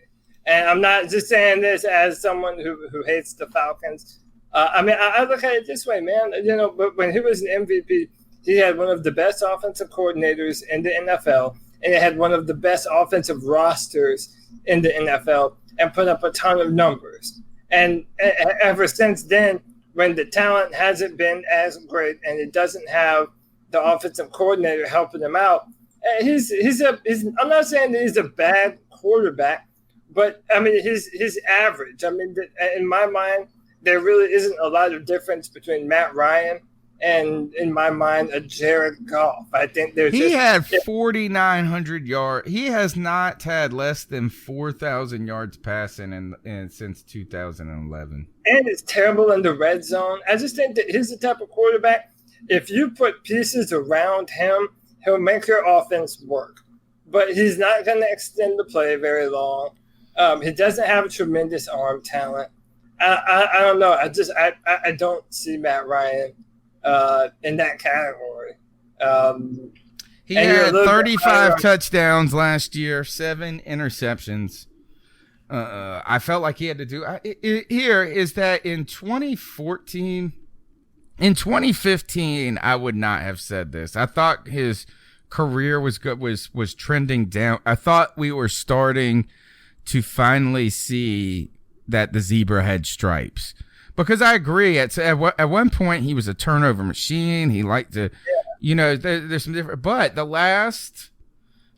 And I'm not just saying this as someone who hates the Falcons. I look at it this way, man. But when he was an MVP, he had one of the best offensive coordinators in the NFL, and it had one of the best offensive rosters in the NFL, and put up a ton of numbers. And ever since then, when the talent hasn't been as great and it doesn't have the offensive coordinator helping him out, I'm not saying that he's a bad quarterback, but his average. In my mind, there really isn't a lot of difference between Matt Ryan and, in my mind, a Jared Goff. I think he had 4,900 yards. He has not had less than 4,000 yards passing since 2011. And it's terrible in the red zone. I just think that he's the type of quarterback. If you put pieces around him, he'll make your offense work. But he's not going to extend the play very long. He doesn't have a tremendous arm talent. I don't know. I don't see Matt Ryan in that category. He had 35 touchdowns last year, 7 interceptions. I felt like he had to do here is that in 2014, in 2015, I would not have said this. I thought his career was good, was trending down. I thought we were starting to finally see that the zebra had stripes, because I agree. At one point, he was a turnover machine. He liked to, there's some different, but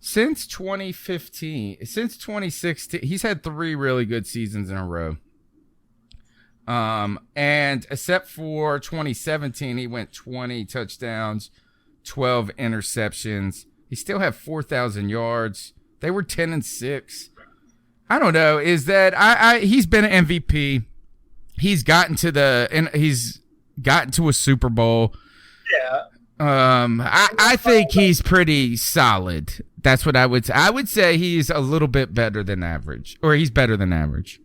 since 2015, since 2016, he's had 3 really good seasons in a row. And except for 2017, he went 20 touchdowns, 12 interceptions. He still had 4,000 yards. They were 10-6. I don't know. Is that he's been an MVP. He's gotten to a Super Bowl. Yeah. I think he's pretty solid. That's what I would say. I would say he's a little bit better than average, or he's better than average.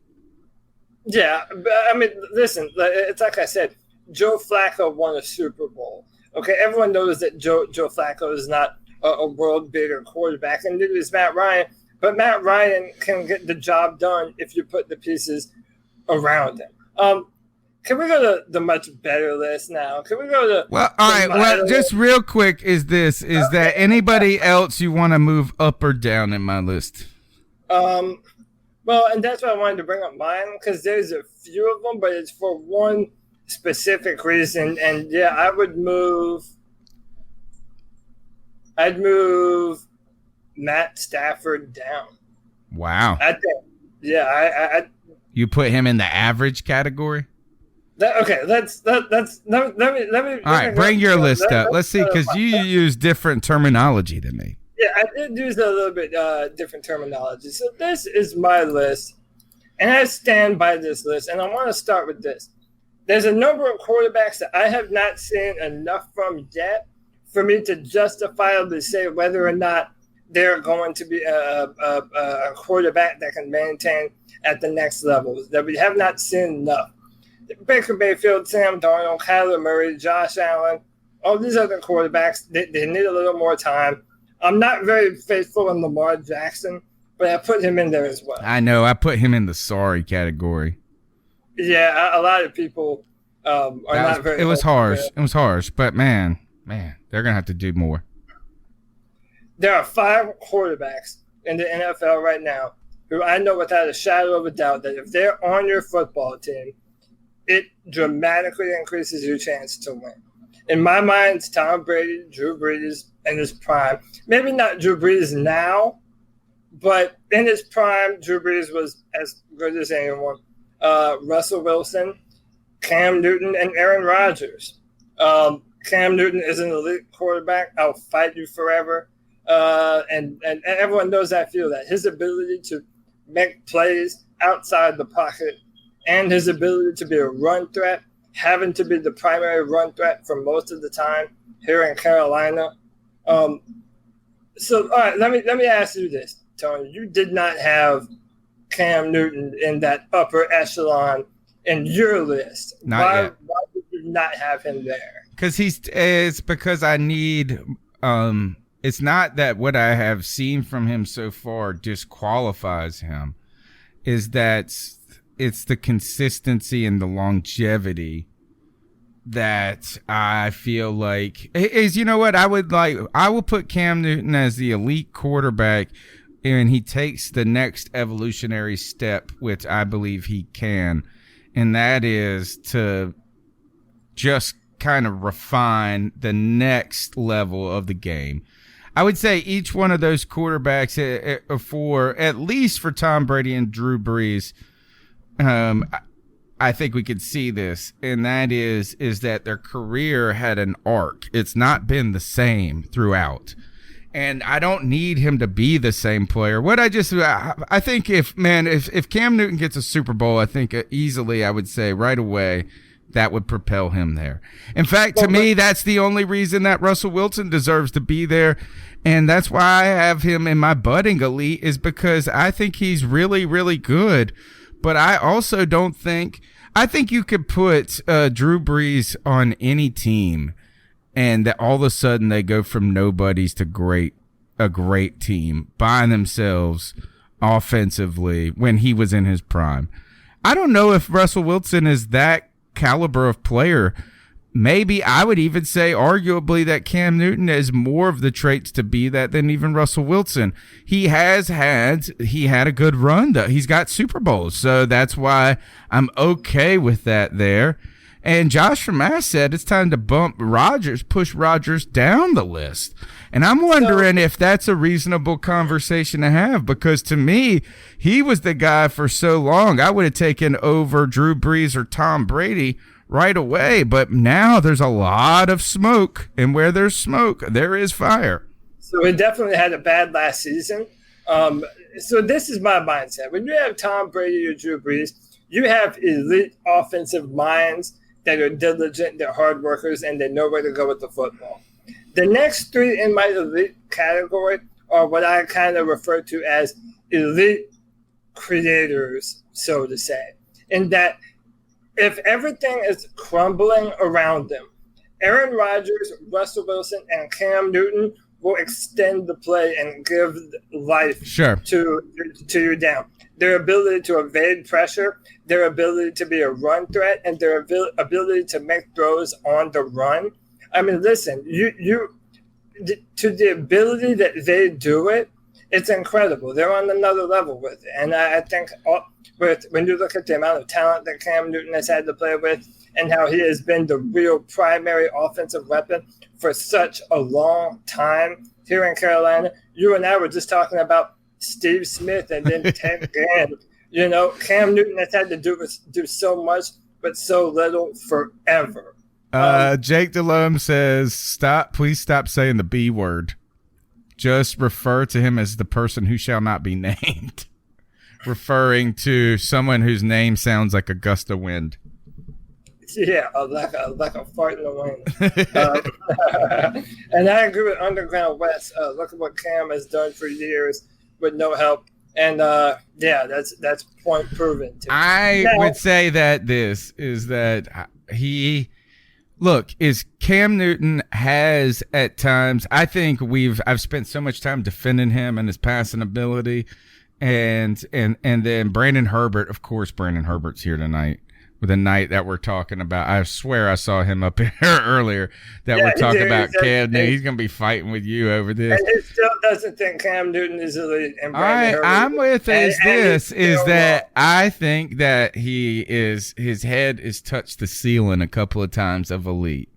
Yeah, but listen, it's like I said, Joe Flacco won a Super Bowl. Okay, everyone knows that Joe Flacco is not a world-beater quarterback, and neither is Matt Ryan. But Matt Ryan can get the job done if you put the pieces around him. Can we go to the much better list now? Can we go to... Well, all right. Well, just real quick is that anybody else you want to move up or down in my list? Well, and that's why I wanted to bring up mine, because there's a few of them, but it's for one specific reason. And, yeah, I'd move Matt Stafford down. Wow. I think, yeah, you put him in the average category? Let me. All right, bring your list up. Let's see, because you use different terminology than me. Yeah, I did use a little bit different terminology. So this is my list, and I stand by this list. And I want to start with this. There's a number of quarterbacks that I have not seen enough from yet for me to justifiably say whether or not they're going to be a quarterback that can maintain at the next level, that we have not seen enough. Baker Mayfield, Sam Darnold, Kyler Murray, Josh Allen, all these other quarterbacks, they need a little more time. I'm not very faithful in Lamar Jackson, but I put him in there as well. I know. I put him in the sorry category. Yeah, a lot of people are not very. It was harsh. It was harsh, but man, they're gonna have to do more. There are 5 quarterbacks in the NFL right now who I know without a shadow of a doubt that if they're on your football team, it dramatically increases your chance to win. In my mind, it's Tom Brady, Drew Brees in his prime. Maybe not Drew Brees now, but in his prime, Drew Brees was as good as anyone. Russell Wilson, Cam Newton, and Aaron Rodgers. Cam Newton is an elite quarterback. I'll fight you forever. And everyone knows I feel that. His ability to make plays outside the pocket and his ability to be a run threat, having to be the primary run threat for most of the time here in Carolina. So, all right, let me ask you this, Tony. You did not have Cam Newton in that upper echelon in your list. Why did you not have him there? Because it's because I need it's not that what I have seen from him so far disqualifies him. Is that it's the consistency and the longevity that I feel like is, you know what, I will put Cam Newton as the elite quarterback, and he takes the next evolutionary step, which I believe he can, and that is to just kind of refine the next level of the game. I would say each one of those quarterbacks, at least for Tom Brady and Drew Brees, I think we could see this, and that is that their career had an arc. It's not been the same throughout. And I don't need him to be the same player. I think if Cam Newton gets a Super Bowl, I think easily I would say right away that would propel him there. In fact, to me, that's the only reason that Russell Wilson deserves to be there. And that's why I have him in my budding elite, is because I think he's really, really good. But I also don't think – I think you could put Drew Brees on any team, and that all of a sudden they go from nobodies to a great team by themselves offensively when he was in his prime. I don't know if Russell Wilson is that caliber of player. Maybe I would even say arguably that Cam Newton has more of the traits to be that than even Russell Wilson. He had a good run though. He's got Super Bowls. So that's why I'm okay with that there. And Josh from Mass said it's time to push Rodgers down the list. And I'm wondering if that's a reasonable conversation to have, because to me, he was the guy for so long. I would have taken over Drew Brees or Tom Brady right away, but now there's a lot of smoke, and where there's smoke, there is fire. So he definitely had a bad last season. So this is my mindset. When you have Tom Brady or Drew Brees, you have elite offensive minds that are diligent, they're hard workers, and they know where to go with the football. The next 3 in my elite category are what I kind of refer to as elite creators, so to say, in that if everything is crumbling around them, Aaron Rodgers, Russell Wilson, and Cam Newton will extend the play and give life to your down. Their ability to evade pressure, their ability to be a run threat, and their ability to make throws on the run. I mean, listen, to the ability that they do it, it's incredible. They're on another level with it. And I think when you look at the amount of talent that Cam Newton has had to play with and how he has been the real primary offensive weapon for such a long time here in Carolina, you and I were just talking about Steve Smith and then Ted Ginn. You know, Cam Newton has had to do so much but so little forever. Jake Delhomme says, please stop saying the B word. Just refer to him as the person who shall not be named. Referring to someone whose name sounds like a gust of wind. Yeah, like a fart in the wind. And I agree with Underground West. Look at what Cam has done for years with no help. And that's point proven. I would say that this is that he look, is Cam Newton has at times, I think I've spent so much time defending him and his passing ability, and then Brandon Herbert, of course, Brandon Herbert's here tonight with a night that we're talking about. I swear I saw him up here earlier that we're talking about Cam Newton. He's going to be fighting with you over this. And he still doesn't think Cam Newton is elite. And I'm with is that I think that his head has touched the ceiling a couple of times of elite,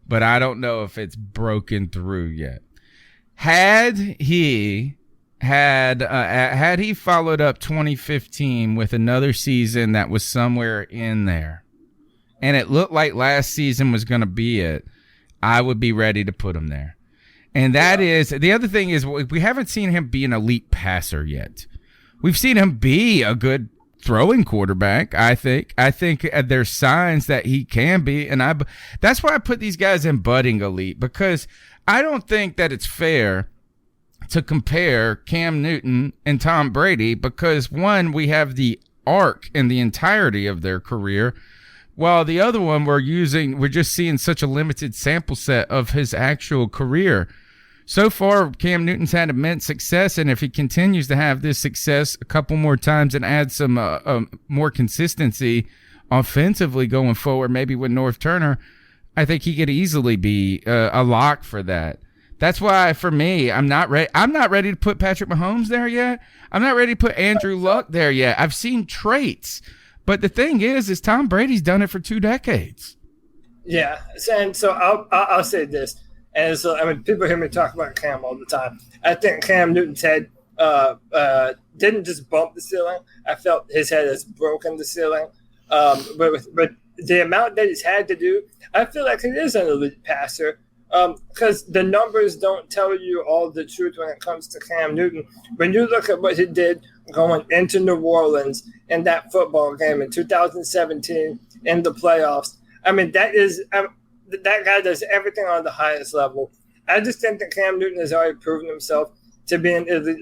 but I don't know if it's broken through yet. Had he followed up 2015 with another season that was somewhere in there, and it looked like last season was going to be it, I would be ready to put him there. And that is, the other thing is, we haven't seen him be an elite passer yet. We've seen him be a good throwing quarterback, I think. I think there's signs that he can be, and that's why I put these guys in budding elite, because I don't think that it's fair to compare Cam Newton and Tom Brady, because one, we have the arc and the entirety of their career, while the other one we're just seeing such a limited sample set of his actual career. So far, Cam Newton's had immense success, and if he continues to have this success a couple more times and add some more consistency offensively going forward, maybe with North Turner, I think he could easily be a lock for that. That's why, for me, I'm not ready. I'm not ready to put Patrick Mahomes there yet. I'm not ready to put Andrew Luck there yet. I've seen traits, but the thing is Tom Brady's done it for 2 decades. Yeah, and so I'll say this, and so I mean, people hear me talk about Cam all the time. I think Cam Newton's head didn't just bump the ceiling. I felt his head has broken the ceiling. But the amount that he's had to do, I feel like he is an elite passer. Because the numbers don't tell you all the truth when it comes to Cam Newton. When you look at what he did going into New Orleans in that football game in 2017 in the playoffs, I mean, that guy does everything on the highest level. I just think that Cam Newton has already proven himself to be an elite.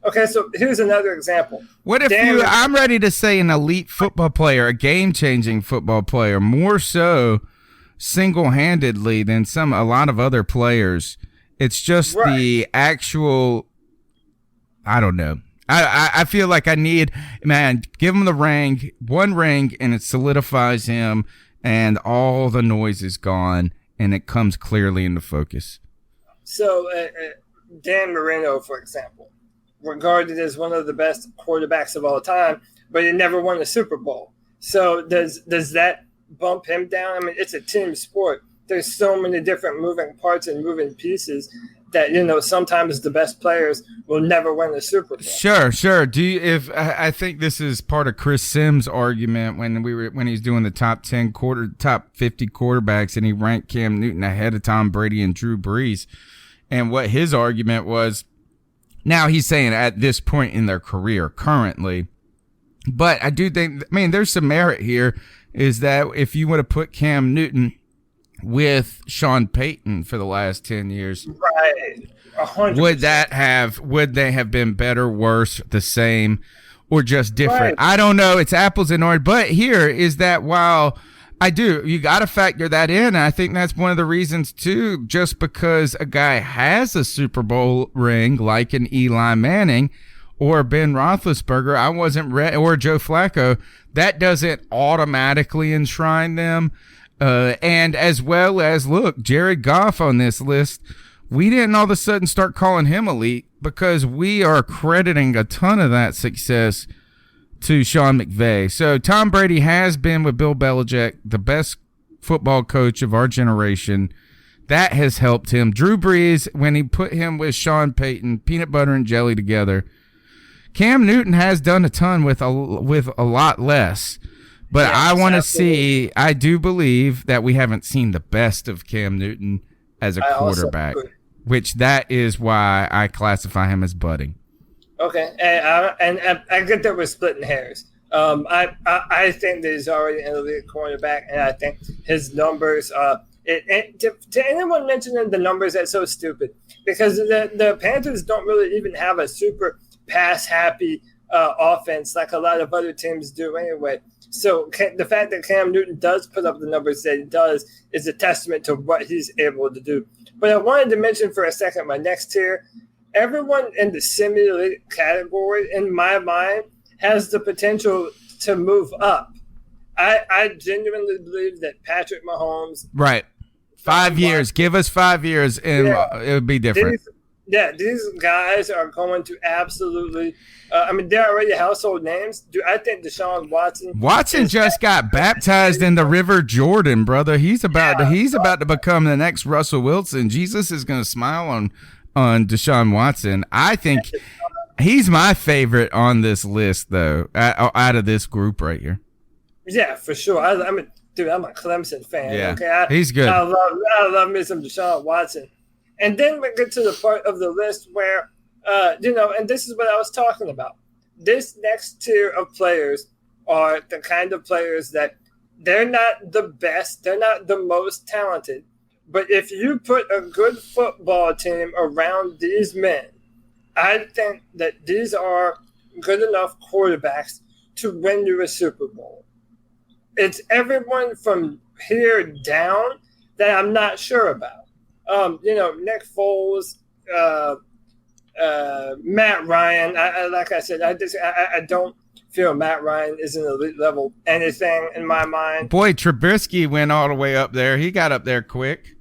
Okay, so here's another example. What if I'm ready to say an elite football player, a game-changing football player, more so single-handedly than a lot of other players. It's just the actual, I don't know. I feel like I need, give him the ring, one ring, and it solidifies him, and all the noise is gone, and it comes clearly into focus. So, Dan Marino, for example, regarded as one of the best quarterbacks of all time, but he never won a Super Bowl. So does that bump him down? I mean, it's a team sport. There's so many different moving parts and moving pieces that, sometimes the best players will never win a Super Bowl. Sure. I think this is part of Chris Sims' argument when he's doing the top 50 quarterbacks, and he ranked Cam Newton ahead of Tom Brady and Drew Brees. And what his argument was, now he's saying at this point in their career currently, but I do think, there's some merit here, is that if you would have put Cam Newton with Sean Payton for the last 10 years, right, 100%. would they have been better, worse, the same, or just different? Right. I don't know. It's apples and oranges. But here is that while you got to factor that in. And I think that's one of the reasons too, just because a guy has a Super Bowl ring like an Eli Manning or Ben Roethlisberger, I wasn't ready, or Joe Flacco, that doesn't automatically enshrine them. And as well as, look, Jared Goff on this list, we didn't all of a sudden start calling him elite because we are crediting a ton of that success to Sean McVay. So Tom Brady has been with Bill Belichick, the best football coach of our generation. That has helped him. Drew Brees, when he put him with Sean Payton, peanut butter and jelly together. Cam Newton has done a ton with a lot less. But yes, I want to see, I do believe that we haven't seen the best of Cam Newton as a quarterback, which that is why I classify him as budding. Okay, and I get that we're splitting hairs. I think that he's already an elite quarterback, and I think his numbers, to anyone mentioning the numbers, that's so stupid, because the Panthers don't really even have a super pass-happy offense like a lot of other teams do anyway. So the fact that Cam Newton does put up the numbers that he does is a testament to what he's able to do. But I wanted to mention for a second my next tier. Everyone in the semi-elite category, in my mind, has the potential to move up. I genuinely believe that Patrick Mahomes. Right. 5 years. Give us 5 years, and it would be different. These guys are going to absolutely. They're already household names. I think Deshaun Watson. Watson just got baptized in the River Jordan, brother. He's about to become the next Russell Wilson. Jesus is going to smile on Deshaun Watson. I think he's my favorite on this list, though, out of this group right here. Yeah, for sure. Dude, I'm a Clemson fan. Yeah, okay? He's good. I love me some Deshaun Watson. And then we get to the part of the list where, and this is what I was talking about. This next tier of players are the kind of players that they're not the best, they're not the most talented, but if you put a good football team around these men, I think that these are good enough quarterbacks to win you a Super Bowl. It's everyone from here down that I'm not sure about. Nick Foles, Matt Ryan. Like I said, I don't feel Matt Ryan is an elite level anything in my mind. Boy, Trubisky went all the way up there. He got up there quick.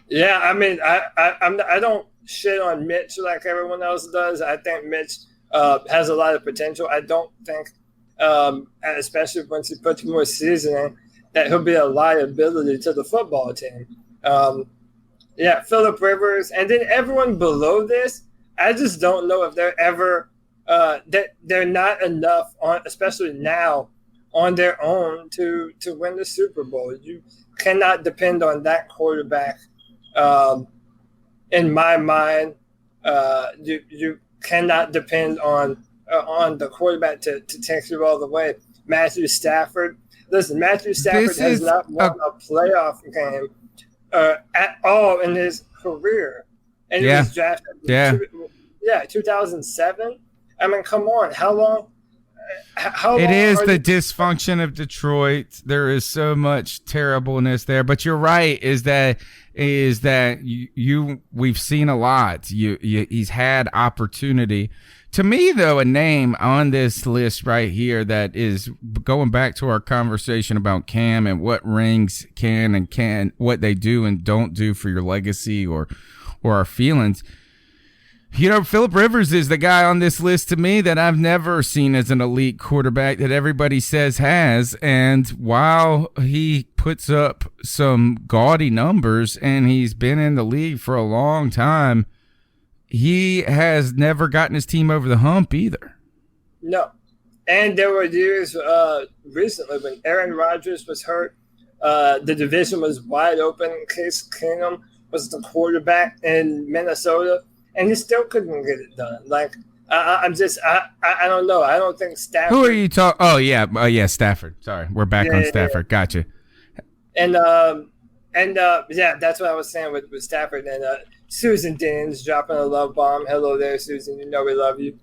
Yeah, I don't shit on Mitch like everyone else does. I think Mitch has a lot of potential. I don't think, especially once he puts more seasoning, that he'll be a liability to the football team. Phillip Rivers, and then everyone below this, I just don't know if they're ever that they're not enough on, especially now, on their own to win the Super Bowl. You cannot depend on that quarterback. In my mind, you cannot depend on the quarterback to take you all the way. Matthew Stafford. Listen, Matthew Stafford has not won a playoff game at all in his career, and he was drafted. 2007. Come on, how long? It is the dysfunction of Detroit. There is so much terribleness there, but you're right. Is that we've seen a lot. He's had opportunity. To me, though, a name on this list right here that is going back to our conversation about Cam and what rings what they do and don't do for your legacy or our feelings. Phillip Rivers is the guy on this list to me that I've never seen as an elite quarterback that everybody says has. And while he puts up some gaudy numbers and he's been in the league for a long time, he has never gotten his team over the hump either. No. And there were years recently when Aaron Rodgers was hurt. The division was wide open. Case Keenum was the quarterback in Minnesota, and he still couldn't get it done. I don't know. I don't think Stafford. Who are you talking? Oh, yeah. Stafford. Sorry. We're back on Stafford. Yeah. Gotcha. And that's what I was saying with Stafford. And Susan Dean's dropping a love bomb. Hello there, Susan. You know we love you.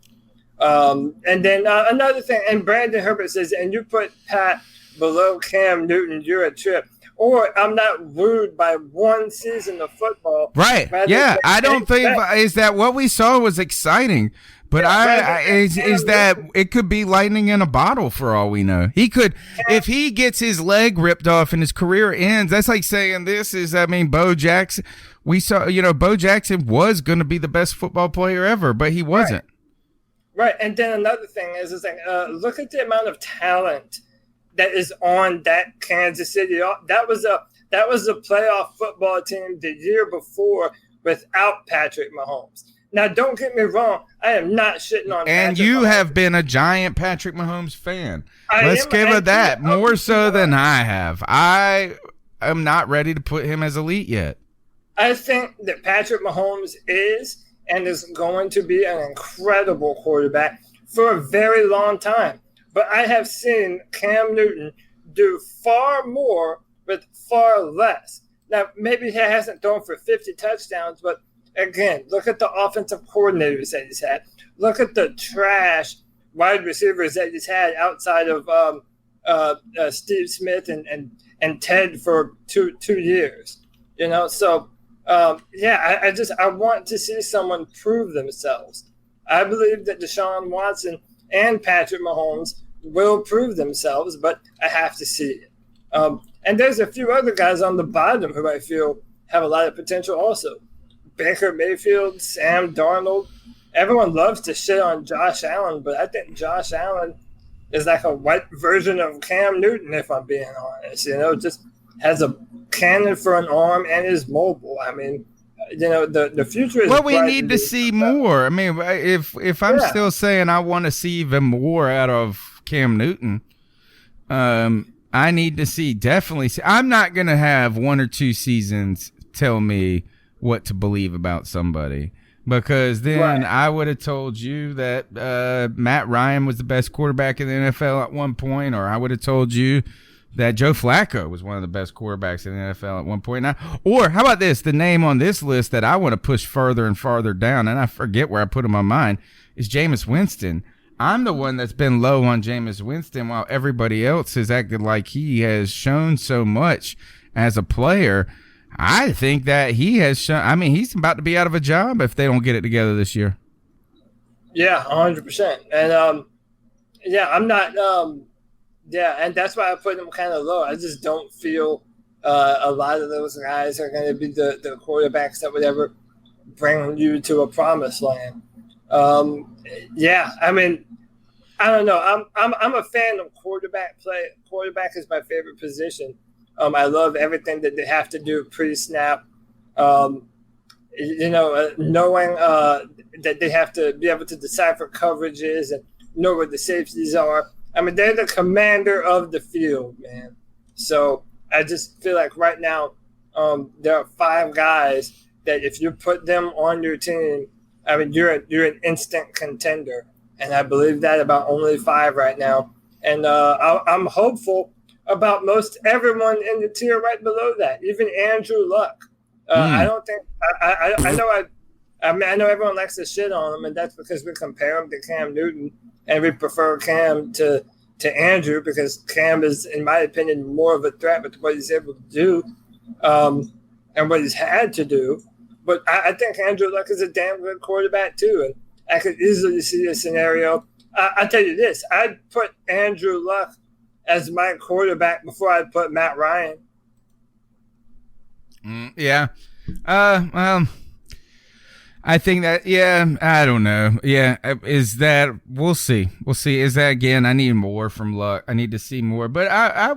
And then another thing, and Brandon Herbert says, and you put Pat below Cam Newton, you're a trip. Or I'm not wooed by one season of football. Right. Yeah. I don't think is that what we saw was exciting. But is that it could be lightning in a bottle for all we know. He could, if he gets his leg ripped off and his career ends, that's like saying Bo Jackson. We saw, Bo Jackson was going to be the best football player ever, but he wasn't. Right. And then another thing is look at the amount of talent that is on that Kansas City. That was a playoff football team the year before without Patrick Mahomes. Now, don't get me wrong. I am not shitting on And you have been a giant Patrick Mahomes fan. Let's give it that. More so than I have. I am not ready to put him as elite yet. I think that Patrick Mahomes is and is going to be an incredible quarterback for a very long time. But I have seen Cam Newton do far more with far less. Now, maybe he hasn't thrown for 50 touchdowns, but again, look at the offensive coordinators that he's had. Look at the trash wide receivers that he's had outside of Steve Smith and Ted for two years. So I want to see someone prove themselves. I believe that Deshaun Watson and Patrick Mahomes will prove themselves, but I have to see it. And there's a few other guys on the bottom who I feel have a lot of potential also. Baker Mayfield, Sam Darnold. Everyone loves to shit on Josh Allen, but I think Josh Allen is like a white version of Cam Newton, if I'm being honest. Just has a cannon for an arm and is mobile. I mean, the future is. Well, we need to see more. I mean, if I'm still saying I want to see even more out of Cam Newton, I need to definitely see. I'm not going to have 1 or 2 seasons tell me what to believe about somebody, because then I would have told you that Matt Ryan was the best quarterback in the NFL at one point, or I would have told you that Joe Flacco was one of the best quarterbacks in the NFL at one point. Now, or how about this? The name on this list that I want to push further and farther down, and I forget where I put him on mine, is Jameis Winston. I'm the one that's been low on Jameis Winston, while everybody else has acted like he has shown so much as a player. I think that he has shown. I mean, he's about to be out of a job if they don't get it together this year. Yeah, 100%. And I'm not. And that's why I put him kind of low. I just don't feel a lot of those guys are going to be the quarterbacks that would ever bring you to a promised land. I mean, I don't know. I'm a fan of quarterback play. Quarterback is my favorite position. I love everything that they have to do pre-snap. Knowing that they have to be able to decipher coverages and know where the safeties are. I mean, they're the commander of the field, man. So I just feel like right now there are 5 guys that if you put them on your team, I mean, you're an instant contender. And I believe that about only 5 right now. And I'm hopeful about most everyone in the tier right below that, even Andrew Luck. I don't think I know everyone likes to shit on him, and that's because we compare him to Cam Newton, and we prefer Cam to Andrew because Cam is, in my opinion, more of a threat with what he's able to do and what he's had to do. But I think Andrew Luck is a damn good quarterback too, and I could easily see a scenario. I tell you this, I'd put Andrew Luck as my quarterback before I'd put Matt Ryan. I think that, I don't know. Is that, we'll see. Is that, again, I need more from Luck. I need to see more, but I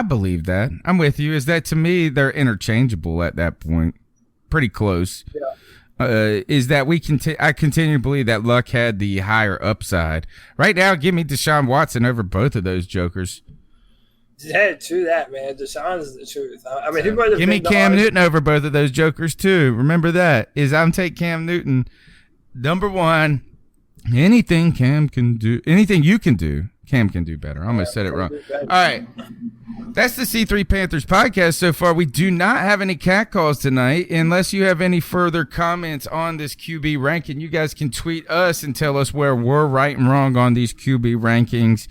believe that. I'm with you. Is that, to me, they're interchangeable at that point. Pretty close. Yeah. Is that I continue to believe that Luck had the higher upside. Right now, give me Deshaun Watson over both of those jokers. Yeah, true that, man. Deshaun's the truth. I mean, he might have give me Cam Newton over both of those jokers too. Remember that. I'm take Cam Newton number 1. Anything Cam can do, anything you can do, Cam can do better. I almost said it wrong. All right. That's the C3 Panthers podcast so far. We do not have any cat calls tonight. Unless you have any further comments on this QB ranking, you guys can tweet us and tell us where we're right and wrong on these QB rankings.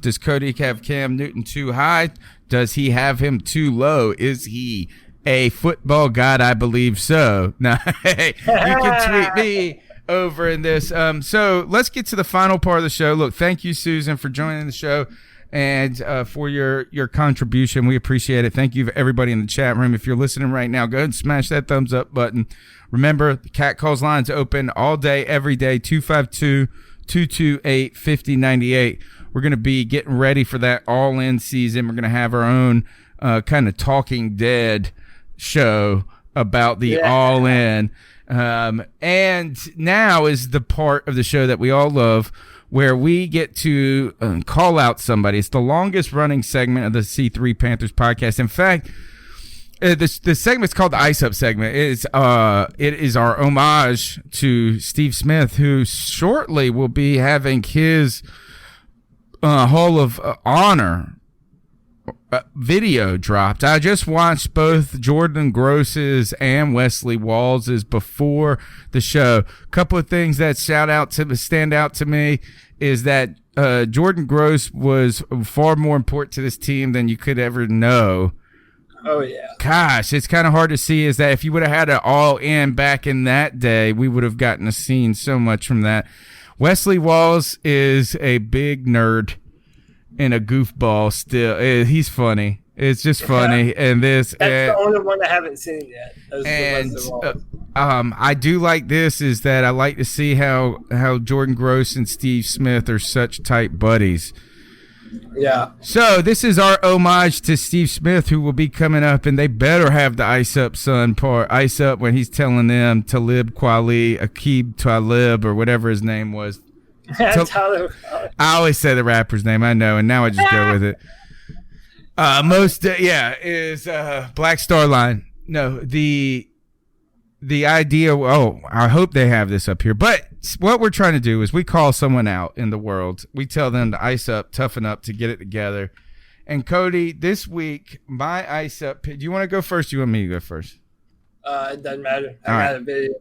Does Cody have Cam Newton too high? Does he have him too low? Is he a football god? I believe so. Now, hey, you can tweet me over in this. So let's get to the final part of the show. Look, thank you, Susan, for joining the show and for your contribution. We appreciate it. Thank you, everybody in the chat room. If you're listening right now, go ahead and smash that thumbs up button. Remember, the Cat Calls line's open all day, every day, 252-228-5098. We're going to be getting ready for that All-In season. We're going to have our own kind of Talking Dead show about the All-In. And now is the part of the show that we all love, where we get to call out somebody. It's the longest running segment of the C3 Panthers podcast. In fact, the segment's called the Ice Up segment. It is our homage to Steve Smith, who shortly will be having his Hall of Honor video dropped. I just watched both Jordan Gross's and Wesley Walls's before the show. A couple of things that stand out to me is that Jordan Gross was far more important to this team than you could ever know. Oh, yeah. Gosh, it's kind of hard to see is that if you would have had it all in back in that day, we would have gotten to see so much from that. Wesley Walls is a big nerd and a goofball still. He's funny. It's just funny. And that's the only one I haven't seen yet. I do like this is that I like to see how Jordan Gross and Steve Smith are such tight buddies. Yeah. So this is our homage to Steve Smith, who will be coming up, and they better have the Ice Up Son part. Ice Up when he's telling them Talib Kweli, Aqib Talib, or whatever his name was. I always say the rapper's name, I know, and now I just go with it. Is Black Star Line. No, the idea, I hope they have this up here, but what we're trying to do is we call someone out in the world. We tell them to ice up, toughen up, to get it together. And Cody, this week, my ice up, do you want to go first? Do you want me to go first? It doesn't matter. I got a video.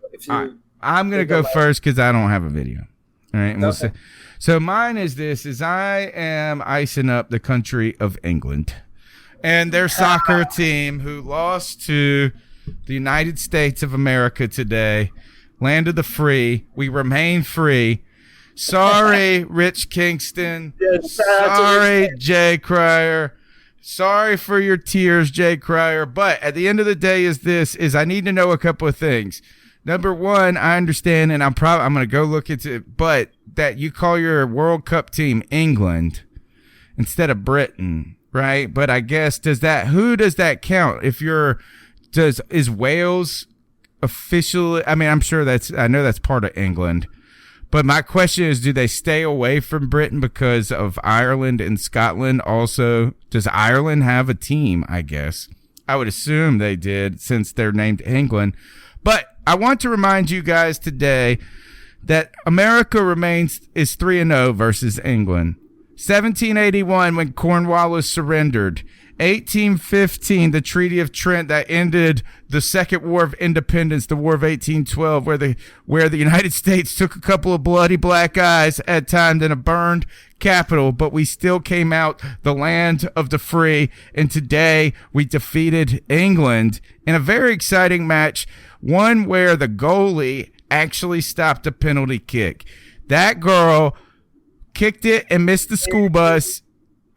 I'm going to go first because I don't have a video. All right, and we'll see. So mine is this, is I am icing up the country of England and their soccer team who lost to the United States of America today. Land of the free. We remain free. Sorry, Rich Kingston. Sorry, Jay Cryer. Sorry for your tears, Jay Cryer. But at the end of the day is I need to know a couple of things. Number one, I understand, and I'm going to go look into it, but that you call your World Cup team England instead of Britain, right? But I guess who does that count? Is Wales officially, I mean, I know that's part of England, but my question is, do they stay away from Britain because of Ireland and Scotland? Also, does Ireland have a team? I guess I would assume they did since they're named England. But I want to remind you guys today that America is 3-0 versus England. 1781 when Cornwallis surrendered. 1815, the Treaty of Trent that ended the Second War of Independence, the War of 1812, where the United States took a couple of bloody black eyes at times in a burned capital, but we still came out the land of the free. And today we defeated England in a very exciting match, one where the goalie actually stopped a penalty kick. That girl kicked it and missed the school bus.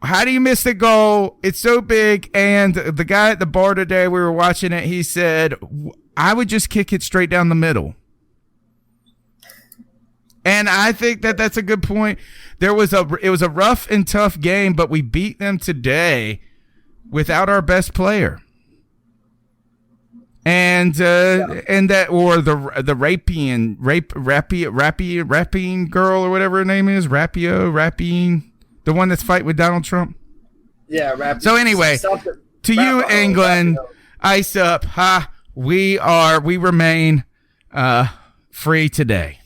How do you miss the goal? It's so big. And the guy at the bar today, we were watching it, he said, I would just kick it straight down the middle. And I think that's a good point. It was a rough and tough game, but we beat them today without our best player. And the rapping girl or whatever her name is, rapping, the one that's fighting with Donald Trump. Yeah, rapping. So anyway, to you, England, ice up. We remain free today.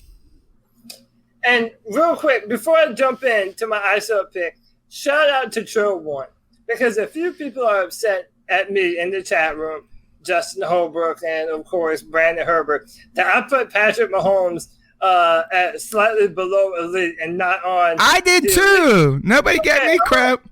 And real quick, before I jump into my ice up pick, shout out to Trill One, because a few people are upset at me in the chat room, Justin Holbrook and, of course, Brandon Herbert, that I put Patrick Mahomes at slightly below elite and not on. I did too. Nobody gave me crap.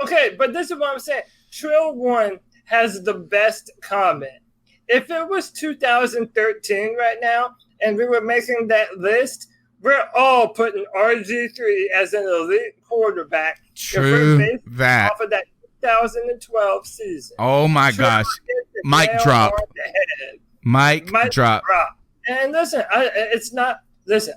Okay, but this is what I'm saying. Trill One has the best comment. If it was 2013 right now and we were making that list, we're all putting RG3 as an elite quarterback. True that. Off of that 2012 season. Oh my gosh. Mic drop. Mic drop. And listen,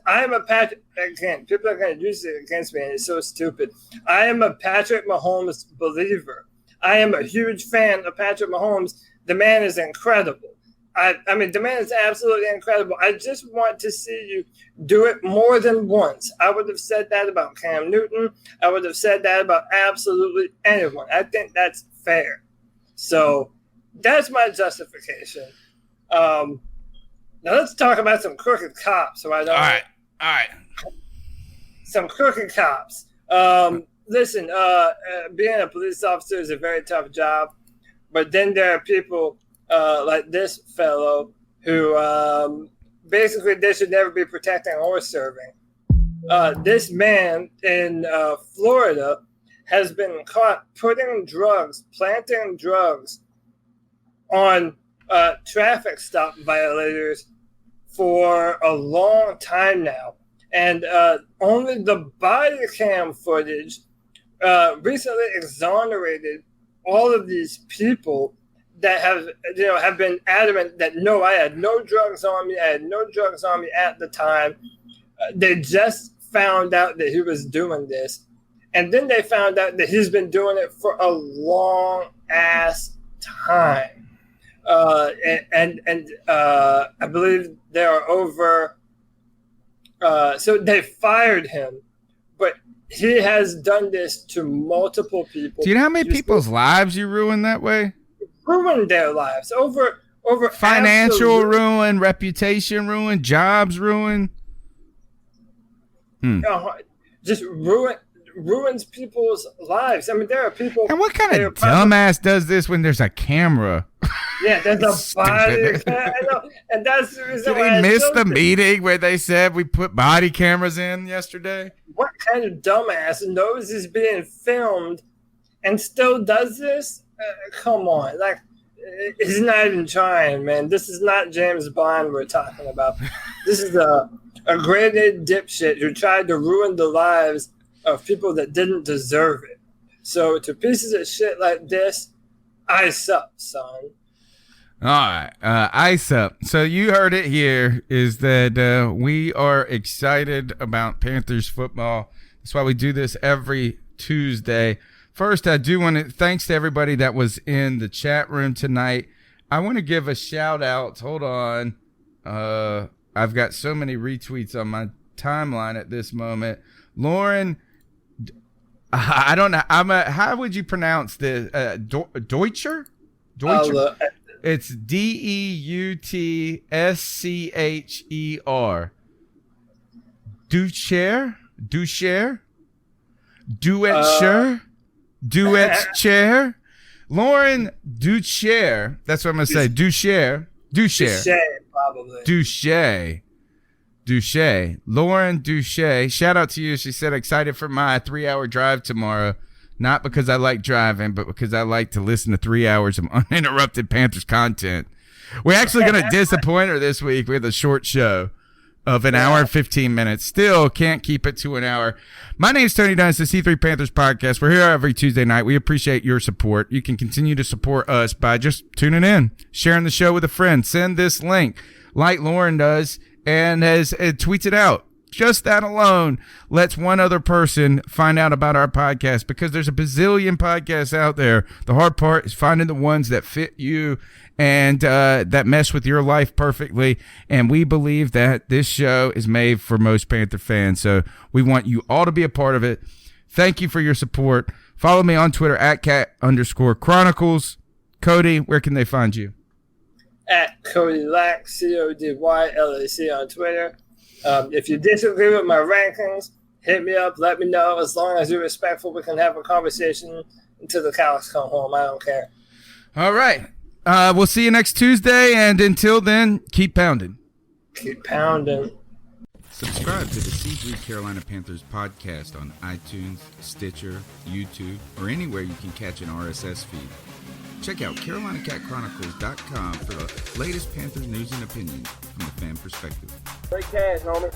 I'm a Patrick, again, people are going to use it against me, and it's so stupid. I am a Patrick Mahomes believer. I am a huge fan of Patrick Mahomes. The man is incredible. I mean, the man is absolutely incredible. I just want to see you do it more than once. I would have said that about Cam Newton. I would have said that about absolutely anyone. I think that's fair. So that's my justification. Now let's talk about some crooked cops. All right. Some crooked cops. listen, being a police officer is a very tough job, but then there are people like this fellow who basically they should never be protecting or serving. This man in Florida has been caught planting drugs on traffic stop violators for a long time now. And only the body cam footage recently exonerated all of these people that have been adamant that no, I had no drugs on me. I had no drugs on me at the time. They just found out that he was doing this. And then they found out that he's been doing it for a long ass time. And I believe there are over. So they fired him, but he has done this to multiple people. Do you know how many people's lives you ruined that way? Ruined their lives over financial ruin, reputation ruin, jobs ruin. Just ruins people's lives. I mean, there are people. And what kind of dumbass does this when there's a camera? Yeah, there's a body. I know, and that's the reason why. Did he miss the meeting where they said we put body cameras in yesterday? What kind of dumbass knows he's being filmed and still does this? Come on, like he's not even trying, man. This is not James Bond we're talking about. This is a graded dipshit who tried to ruin the lives of people that didn't deserve it. So to pieces of shit like this, ice up, son. All right, ice up. So you heard it here, is that we are excited about Panthers football. That's why we do this every Tuesday. First, I do want to thanks to everybody that was in the chat room tonight. I want to give a shout out. Hold on. I've got so many retweets on my timeline at this moment. Lauren, I don't know. How would you pronounce this? Deutscher? It's Deutscher. Duetcher. Lauren Duetcher. That's what I'm going to say. Duetcher. Probably. Duche. Lauren Duche. Shout out to you. She said, excited for my 3-hour drive tomorrow. Not because I like driving, but because I like to listen to 3 hours of uninterrupted Panthers content. We're actually going to disappoint her this week with a short show of an hour and 15 minutes. Still can't keep it to an hour. My name's Tony Dunn. It's the C3 Panthers podcast. We're here every Tuesday night. We appreciate your support. You can continue to support us by just tuning in, sharing the show with a friend. Send this link like Lauren does and tweets it out. Just that alone lets one other person find out about our podcast, because there's a bazillion podcasts out there. The hard part is finding the ones that fit you and that mesh with your life perfectly. And we believe that this show is made for most Panther fans. So we want you all to be a part of it. Thank you for your support. Follow me on Twitter at @cat_chronicles. Cody, where can they find you? At Cody Lack, CODYLAC on Twitter. If you disagree with my rankings, hit me up. Let me know. As long as you're respectful, we can have a conversation until the cows come home. I don't care. All right. We'll see you next Tuesday. And until then, keep pounding. Keep pounding. Subscribe to the C3 Carolina Panthers podcast on iTunes, Stitcher, YouTube, or anywhere you can catch an RSS feed. Check out CarolinaCatChronicles.com for the latest Panthers news and opinions from the fan perspective. Great cash, homie.